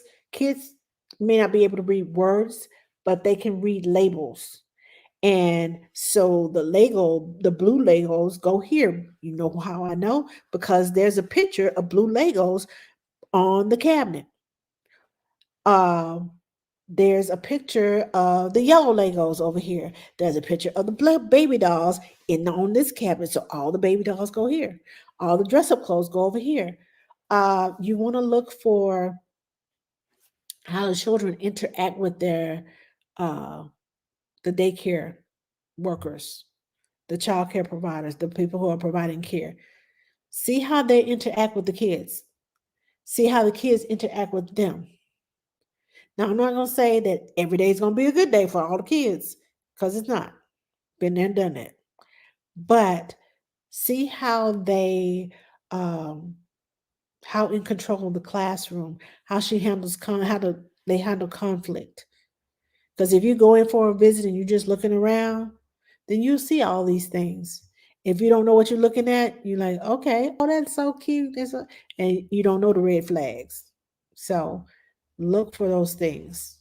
may not be able to read words, but they can read labels. And so the blue Legos go here. You know how I know? Because there's a picture of blue Legos on the cabinet. Um, there's a picture of the yellow Legos over here. There's a picture of the black baby dolls in on this cabinet. So all the baby dolls go here. All the dress up clothes go over here. You want to look for how the children interact with their uh, the daycare workers, the child care providers, the people who are providing care. See how they interact with the kids. See how the kids interact with them. Now, I'm not going to say that every day is going to be a good day for all the kids because it's not. Been there and done that. But see how um, how in control of the classroom, how she handles, how do they handle conflict. Because if you go in for a visit and you're just looking around, then you'll see all these things. If you don't know what you're looking at, you're like, okay, oh, that's so cute. And you don't know the red flags. So look for those things.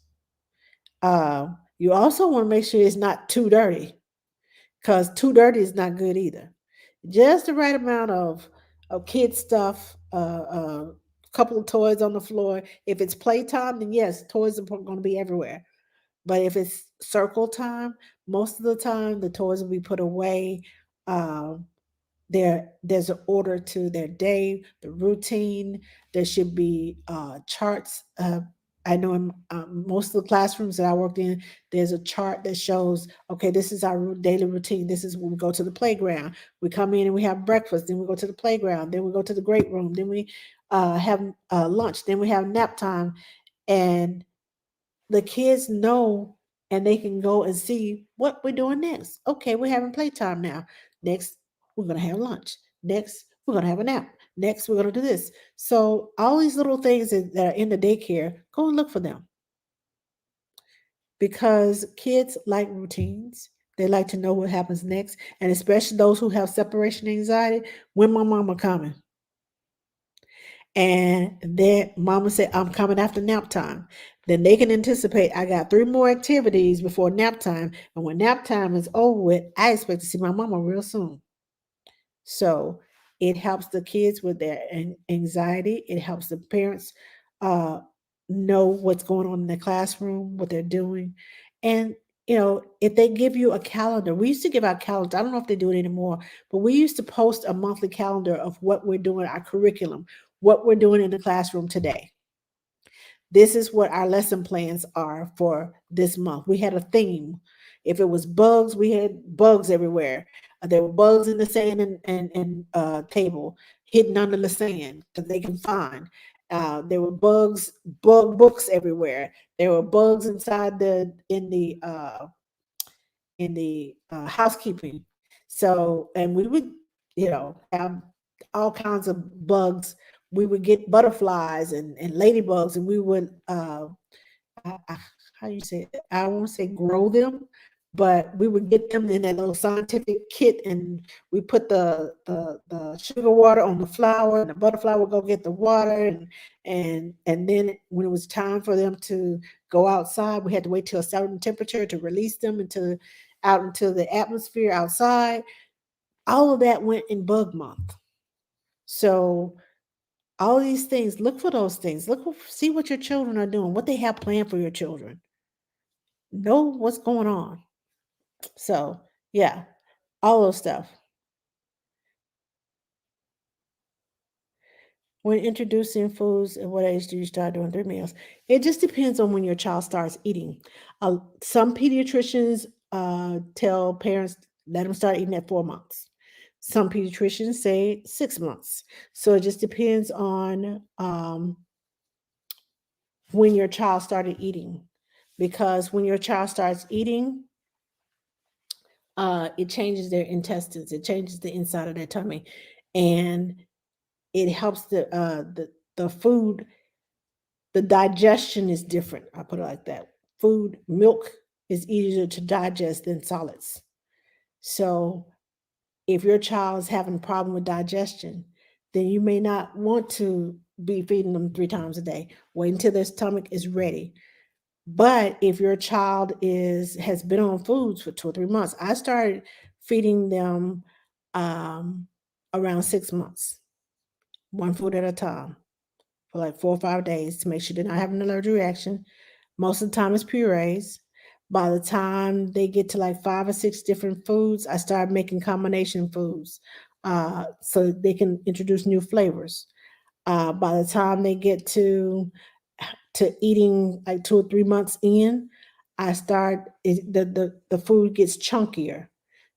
You also want to make sure it's not too dirty because too dirty is not good either. Just the right amount of kid stuff, a couple of toys on the floor. If it's playtime, then yes, toys are going to be everywhere. But if it's circle time, most of the time the toys will be put away. Um, there's an order to their day, the routine. There should be charts. I know in most of the classrooms that I worked in, there's a chart that shows, okay, this is our daily routine. This is when we go to the playground. We come in and we have breakfast. Then we go to the playground. Then we go to the great room. Then we have lunch. Then we have nap time. And the kids know and they can go and see what we're doing next. Okay, we're having playtime now. Next, we're going to have lunch. Next, we're going to have a nap. Next, we're going to do this. So, all these little things that are in the daycare, go and look for them because kids like routines. They like to know what happens next. And especially those who have separation anxiety, when my mama coming. And then mama said, I'm coming after nap time. Then they can anticipate I got 3 more activities before nap time. And when nap time is over with, I expect to see my mama real soon. So it helps the kids with their anxiety. It helps the parents uh, know what's going on in the classroom, what they're doing. And, if they give you a calendar, we used to give out calendars. I don't know if they do it anymore, but we used to post a monthly calendar of what we're doing, our curriculum, what we're doing in the classroom today. This is what our lesson plans are for this month. We had a theme. If it was bugs, we had bugs everywhere. There were bugs in the sand and table, hidden under the sand that they can find. There were bug books everywhere. There were bugs inside in the housekeeping. So, and we would, have all kinds of bugs. We would get butterflies and ladybugs, and we would, how you say it? I won't say grow them, but we would get them in that little scientific kit, and we put the sugar water on the flower, and the butterfly would go get the water, and then when it was time for them to go outside, we had to wait till a certain temperature to release them out into the atmosphere outside. All of that went in bug month. So all these things, look for those things. See what your children are doing, what they have planned for your children. Know what's going on. So yeah, all those stuff. When introducing foods, at what age do you start doing 3 meals? It just depends on when your child starts eating. Some pediatricians tell parents let them start eating at 4 months. Some pediatricians say 6 months. So it just depends on when your child started eating. Because when your child starts eating, it changes their intestines, it changes the inside of their tummy, and it helps the food. The digestion is different. I put it like that. Food, milk is easier to digest than solids. So if your child is having a problem with digestion, then you may not want to be feeding them 3 times a day. Wait until their stomach is ready. But if your child is has been on foods for 2 or 3 months, I started feeding them um, around 6 months, one food at a time for like 4 or 5 days to make sure they're not having an allergic reaction. Most of the time, it's purees. By the time they get to like 5 or 6 different foods, I start making combination foods so they can introduce new flavors. By the time they get to eating like 2 or 3 months in, the food gets chunkier.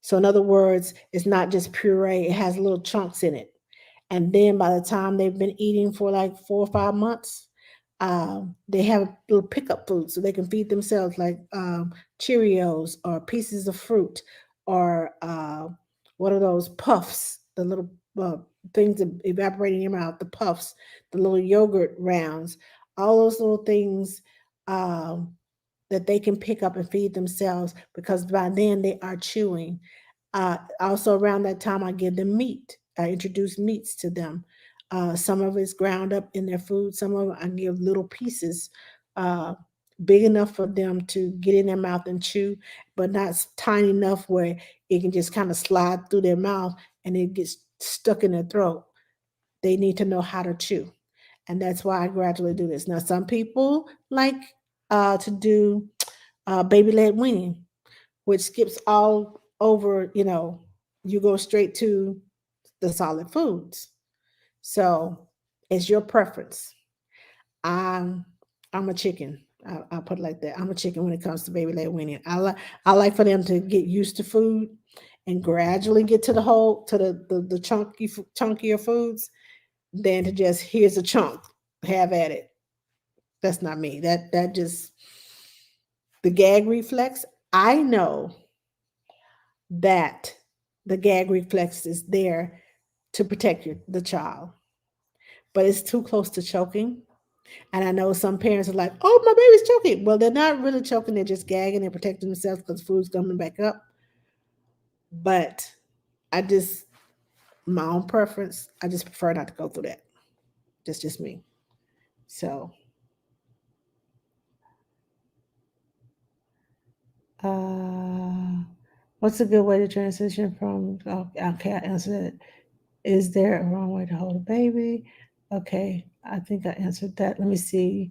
So in other words, it's not just puree; it has little chunks in it. And then by the time they've been eating for like 4 or 5 months, they have little pickup food so they can feed themselves, like Cheerios or pieces of fruit or what are those puffs, the little uh, things that evaporate in your mouth, the puffs, the little yogurt rounds, all those little things um, that they can pick up and feed themselves because by then they are chewing. Also, around that time, I give them meat. I introduce meats to them. Some of it's ground up in their food. Some of it I give little pieces, uh, big enough for them to get in their mouth and chew, but not tiny enough where it can just kind of slide through their mouth and it gets stuck in their throat. They need to know how to chew, and that's why I gradually do this. Now, some people like to do baby led weaning, which skips all over, you go straight to the solid foods. So it's your preference. I'm I'm a chicken. I'll put it like that. I'm a chicken when it comes to baby led weaning. I like for them to get used to food and gradually get to the whole to the chunkier foods than to just here's a chunk, have at it. That's not me. That just the gag reflex. I know that the gag reflex is there to protect the child, but it's too close to choking. And I know some parents are like, "Oh, my baby's choking." Well, they're not really choking; they're just gagging and protecting themselves because food's coming back up. But I just, my own preference, I just prefer not to go through that. That's just me. So, uh, what's a good way to transition from? Oh, okay, I answered it. Is there a wrong way to hold a baby? Okay, I think I answered that. Let me see.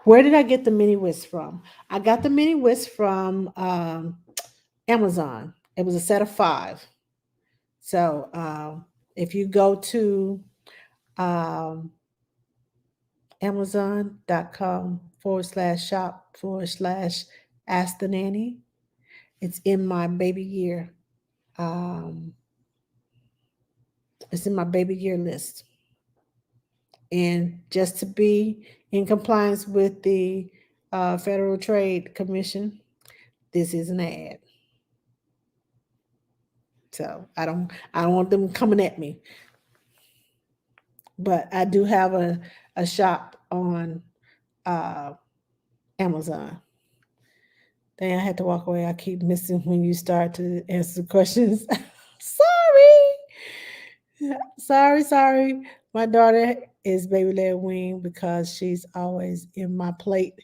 Where did I get the mini whisk from? I got the mini whisk from Amazon. It was a set of 5. So if you go to um, Amazon.com/shop/ask the nanny, it's in my baby year. Um, it's in my baby year list. And just to be in compliance with the Federal Trade Commission, this is an ad. So I don't want them coming at me. But I do have a shop on uh, Amazon. Then I had to walk away. I keep missing when you start to answer questions. Sorry. Sorry. My daughter is baby led wean because she's always in my plate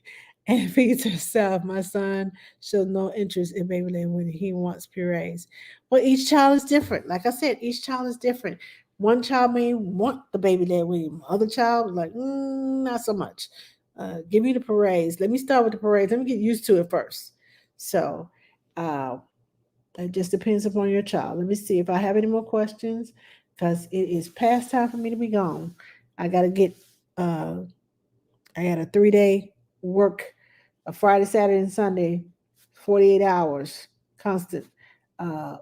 and feeds herself. My son shows no interest in baby led weaning. He wants purees. Well, each child is different. Like I said, each child is different. One child may want the baby led weaning. Other child like, not so much. Give me the purees. Let me start with the purees. Let me get used to it first. So uh, it just depends upon your child. Let me see if I have any more questions. because it is past time for me to be gone. I gotta get uh I got a 3 day work, a Friday, Saturday, and Sunday, 48 hours constant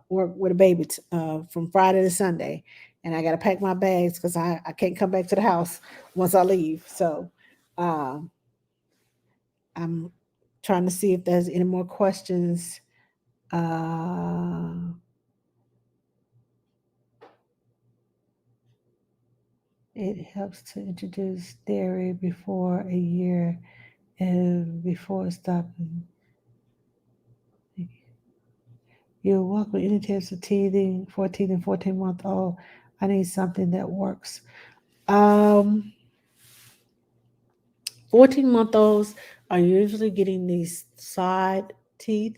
work with a baby from Friday to Sunday. And I got to pack my bags because I can't come back to the house once I leave. So uh, I'm trying to see if there's any more questions. Uh, it helps to introduce dairy before a year and before stopping. You're welcome. Any tips for teething, 14 and 14-month-old? I need something that works. 14-month-olds are usually getting these side teeth.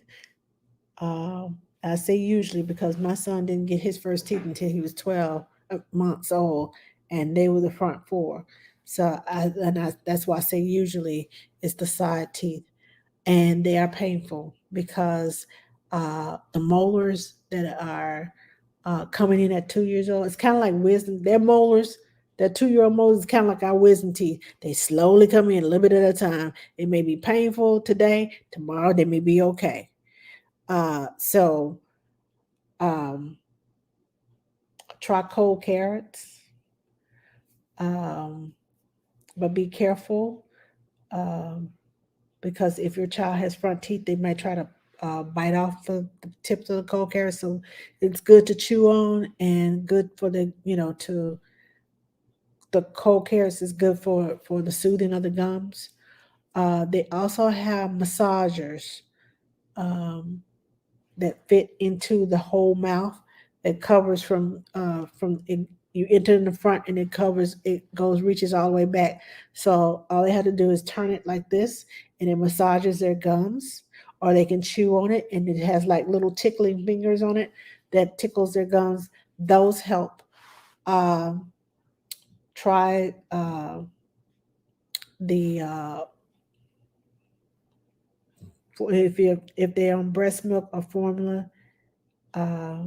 I say usually because my son didn't get his first teeth until he was 12 months old, and they were the front four. So that's why I say usually it's the side teeth, and they are painful because the molars that are coming in at 2 years old. It's kind of like wisdom. Their molars, their 2 year old molars, is kind of like our wisdom teeth. They slowly come in a little bit at a time. It may be painful today, tomorrow they may be okay. So um, try cold carrots, um, but be careful um, because if your child has front teeth, they might try to bite off the tips of the cold carrots. So it's good to chew on and good for the cold carrots is good for the soothing of the gums. They also have massagers um, that fit into the whole mouth. It covers from it, you enter in the front and it covers it goes reaches all the way back. So all they have to do is turn it like this, and it massages their gums. Or they can chew on it, and it has like little tickling fingers on it that tickles their gums. Those help. Um, try the if they're on breast milk or formula, uh,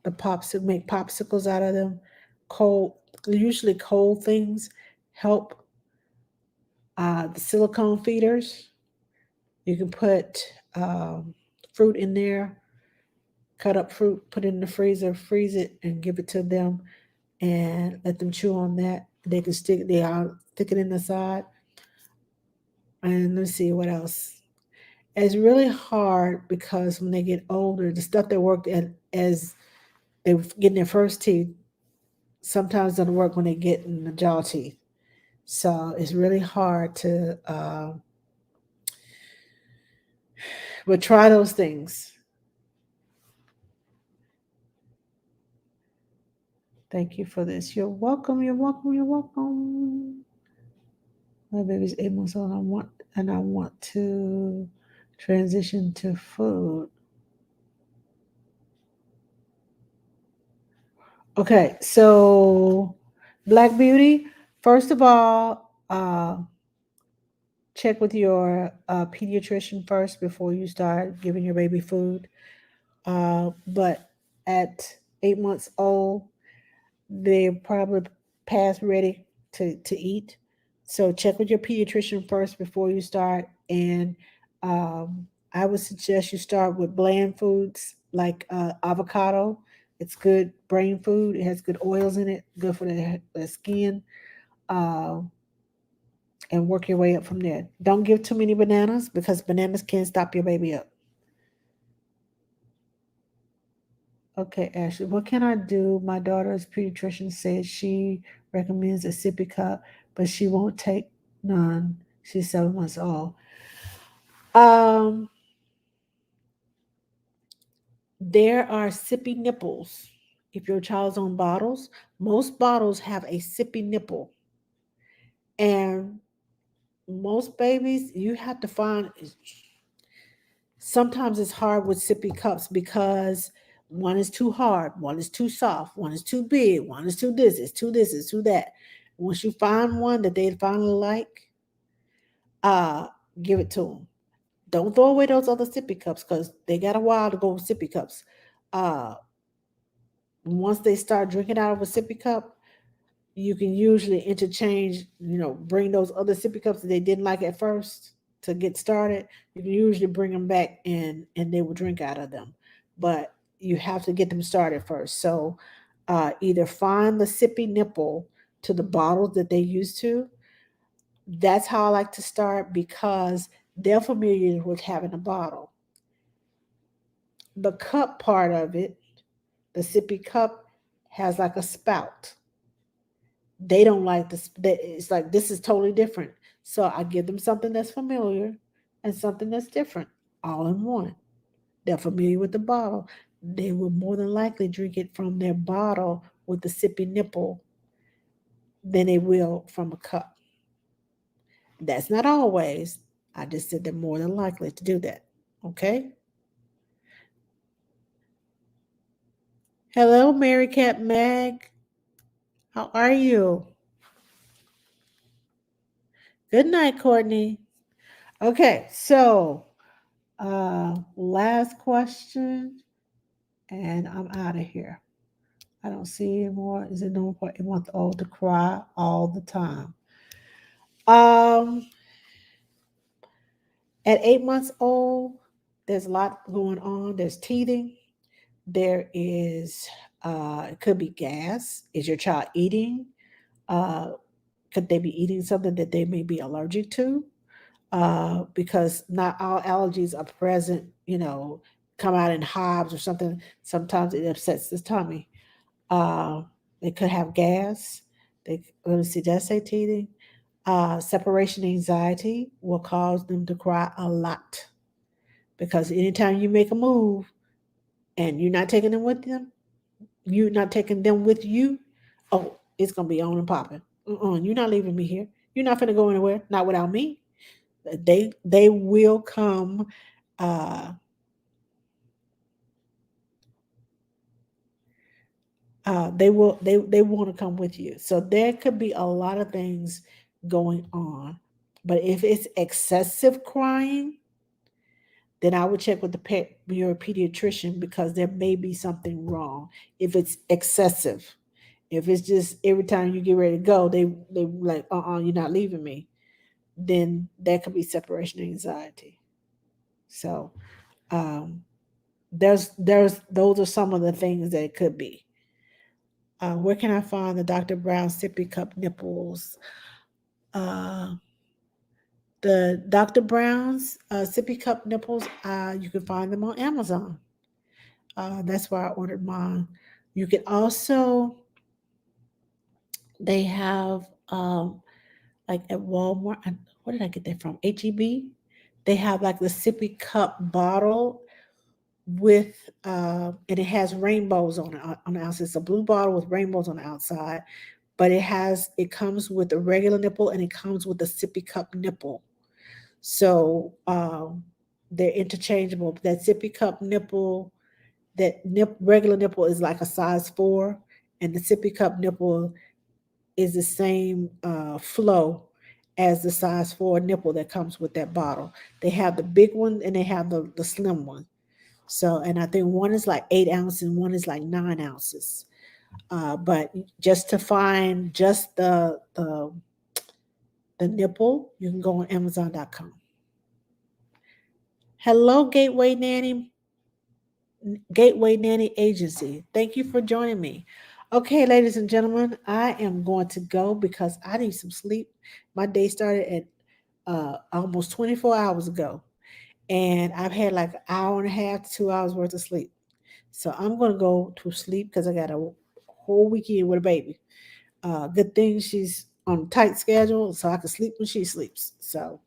the popsicle make popsicles out of them. Cold, usually cold things help. The silicone feeders, you can put fruit in there, cut up fruit, put it in the freezer, freeze it, and give it to them, and let them chew on that. They can stick it in the side. And let's see what else. It's really hard because when they get older, the stuff that worked as they were getting their first teeth sometimes doesn't work when they get in the jaw teeth. So it's really hard to, but try those things. Thank you for this. You're welcome. You're welcome. You're welcome. My baby's 8 months old. I want to transition to food. Okay, so Black Beauty. First of all, check with your pediatrician first before you start giving your baby food. But at 8 months old, they're probably past ready to eat. So check with your pediatrician first before you start. And I would suggest you start with bland foods like avocado. It's good brain food. It has good oils in it, good for the skin. Uh, and work your way up from there. Don't give too many bananas because bananas can stop your baby up. Okay, Ashley, what can I do? My daughter's pediatrician said she recommends a sippy cup, but she won't take none. She's 7 months old. Um, there are sippy nipples. If your child's on bottles, most bottles have a sippy nipple. And most babies, you have to find sometimes it's hard with sippy cups because one is too hard, one is too soft, one is too big, one is too this, it's too that. Once you find one that they finally like, uh, give it to them. Don't throw away those other sippy cups because they got a while to go with sippy cups. Uh, Once they start drinking out of a sippy cup, you can usually interchange, bring those other sippy cups that they didn't like at first to get started. You can usually bring them back and they will drink out of them. But you have to get them started first. So either find the sippy nipple to the bottles that they used to. That's how I like to start because they're familiar with having a bottle. The cup part of it, the sippy cup, has like a spout. They don't like this. It's like this is totally different. So I give them something that's familiar and something that's different, all in one. They're familiar with the bottle. They will more than likely drink it from their bottle with the sippy nipple than they will from a cup. That's not always. I just said they're more than likely to do that. Okay. Hello, Mary Cat Mag. How are you? Good night, Courtney. Okay, so last question, and I'm out of here. I don't see anymore. Is it no point? It wants all to cry all the time. Um, at 8 months old, there's a lot going on. There's teething. There is it could be gas. Is your child eating? Uh, could they be eating something that they may be allergic to? Because not all allergies are present, come out in hives or something. Sometimes it upsets the tummy. Uh, they could have gas. Let me see, did I say teething? Separation anxiety will cause them to cry a lot because anytime you make a move and you're not taking them with them, you're not taking them with you, oh, it's gonna be on and popping. You're not leaving me here. You're not gonna go anywhere. Not without me. They will come. Uh, they want to come with you. So there could be a lot of things going on, but if it's excessive crying, then I would check with your pediatrician because there may be something wrong. If it's excessive, if it's just every time you get ready to go, they like, you're not leaving me, then that could be separation anxiety. So um, there's those are some of the things that it could be. Where can I find the Dr. Brown sippy cup nipples? Uh, the Dr. Brown's sippy cup nipples, you can find them on Amazon. That's where I ordered mine. You can also, they have like at Walmart. Where did I get that from? HEB. They have like the sippy cup bottle with and it has rainbows on the outside. It's a blue bottle with rainbows on the outside, but it comes with a regular nipple and it comes with a sippy cup nipple. So they're interchangeable. That sippy cup nipple, regular nipple is like a size 4, and the sippy cup nipple is the same flow as the size 4 nipple that comes with that bottle. They have the big one and they have the slim one. So, and I think one is like 8 ounces and one is like 9 ounces. But just to find just the nipple, you can go on Amazon.com. Hello, Gateway Nanny Agency. Thank you for joining me. Okay, ladies and gentlemen, I am going to go because I need some sleep. My day started at almost 24 hours ago, and I've had like an hour and a half to 2 hours worth of sleep. So I'm going to go to sleep because I got a whole weekend with a baby. Good thing she's on a tight schedule so I can sleep when she sleeps. So,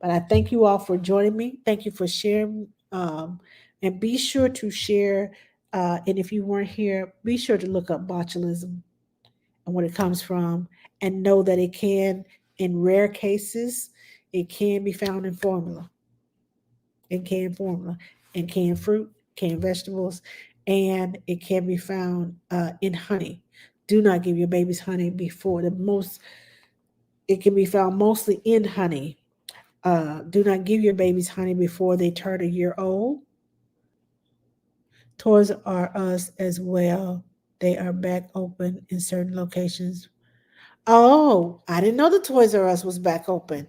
but I thank you all for joining me. Thank you for sharing. And be sure to share. And if you weren't here, be sure to look up botulism and where it comes from and know that it can, in rare cases, it can be found in formula, in canned fruit, canned vegetables, and it can be found in honey. Do not give your babies honey before it can be found mostly in honey. Do not give your babies honey before they turn a year old. Toys R Us as well. They are back open in certain locations. Oh, I didn't know the Toys R Us was back open.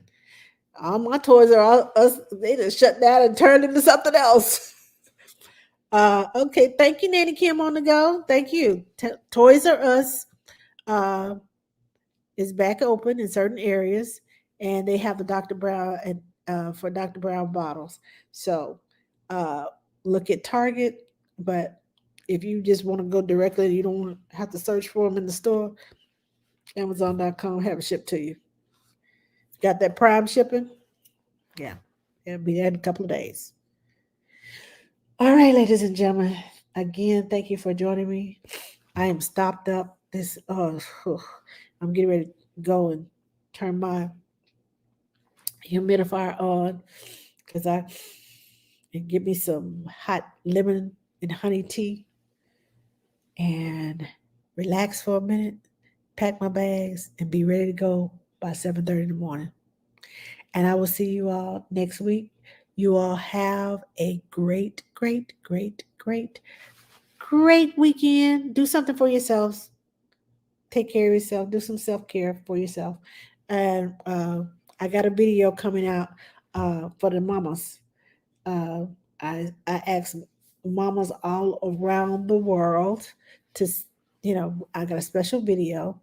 All my Toys R Us, they just shut down and turned into something else. Okay, thank you, Nanny Kim on the go. Thank you. Toys R Us uh, is back open in certain areas, and they have the Dr. Brown and for Dr. Brown bottles. So uh, look at Target, but if you just want to go directly, you don't have to search for them in the store. Amazon.com have it shipped to you. Got that Prime shipping? Yeah, it'll be there in a couple of days. All right, ladies and gentlemen. Again, thank you for joining me. I am stopped up. I'm getting ready to go and turn my humidifier on because I and get me some hot lemon and honey tea and relax for a minute, pack my bags, and be ready to go by 7:30 in the morning. And I will see you all next week. You all have a great, great, great, great, great weekend. Do something for yourselves. Take care of yourself. Do some self care for yourself. And I got a video coming out for the mamas. Uh, I asked mamas all around the world to, I got a special video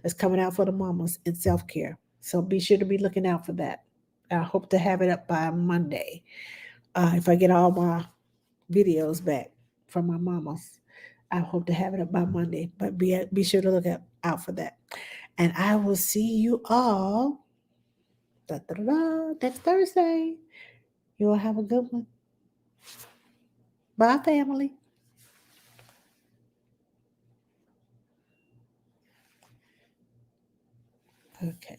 that's coming out for the mamas in self care. So be sure to be looking out for that. I hope to have it up by Monday. If I get all my videos back from my mamas, I hope to have it up by Monday. But be sure to look out for that. And I will see you all next Thursday. You all have a good one. Bye, family. Okay.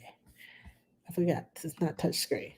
I forgot. This is not touch screen.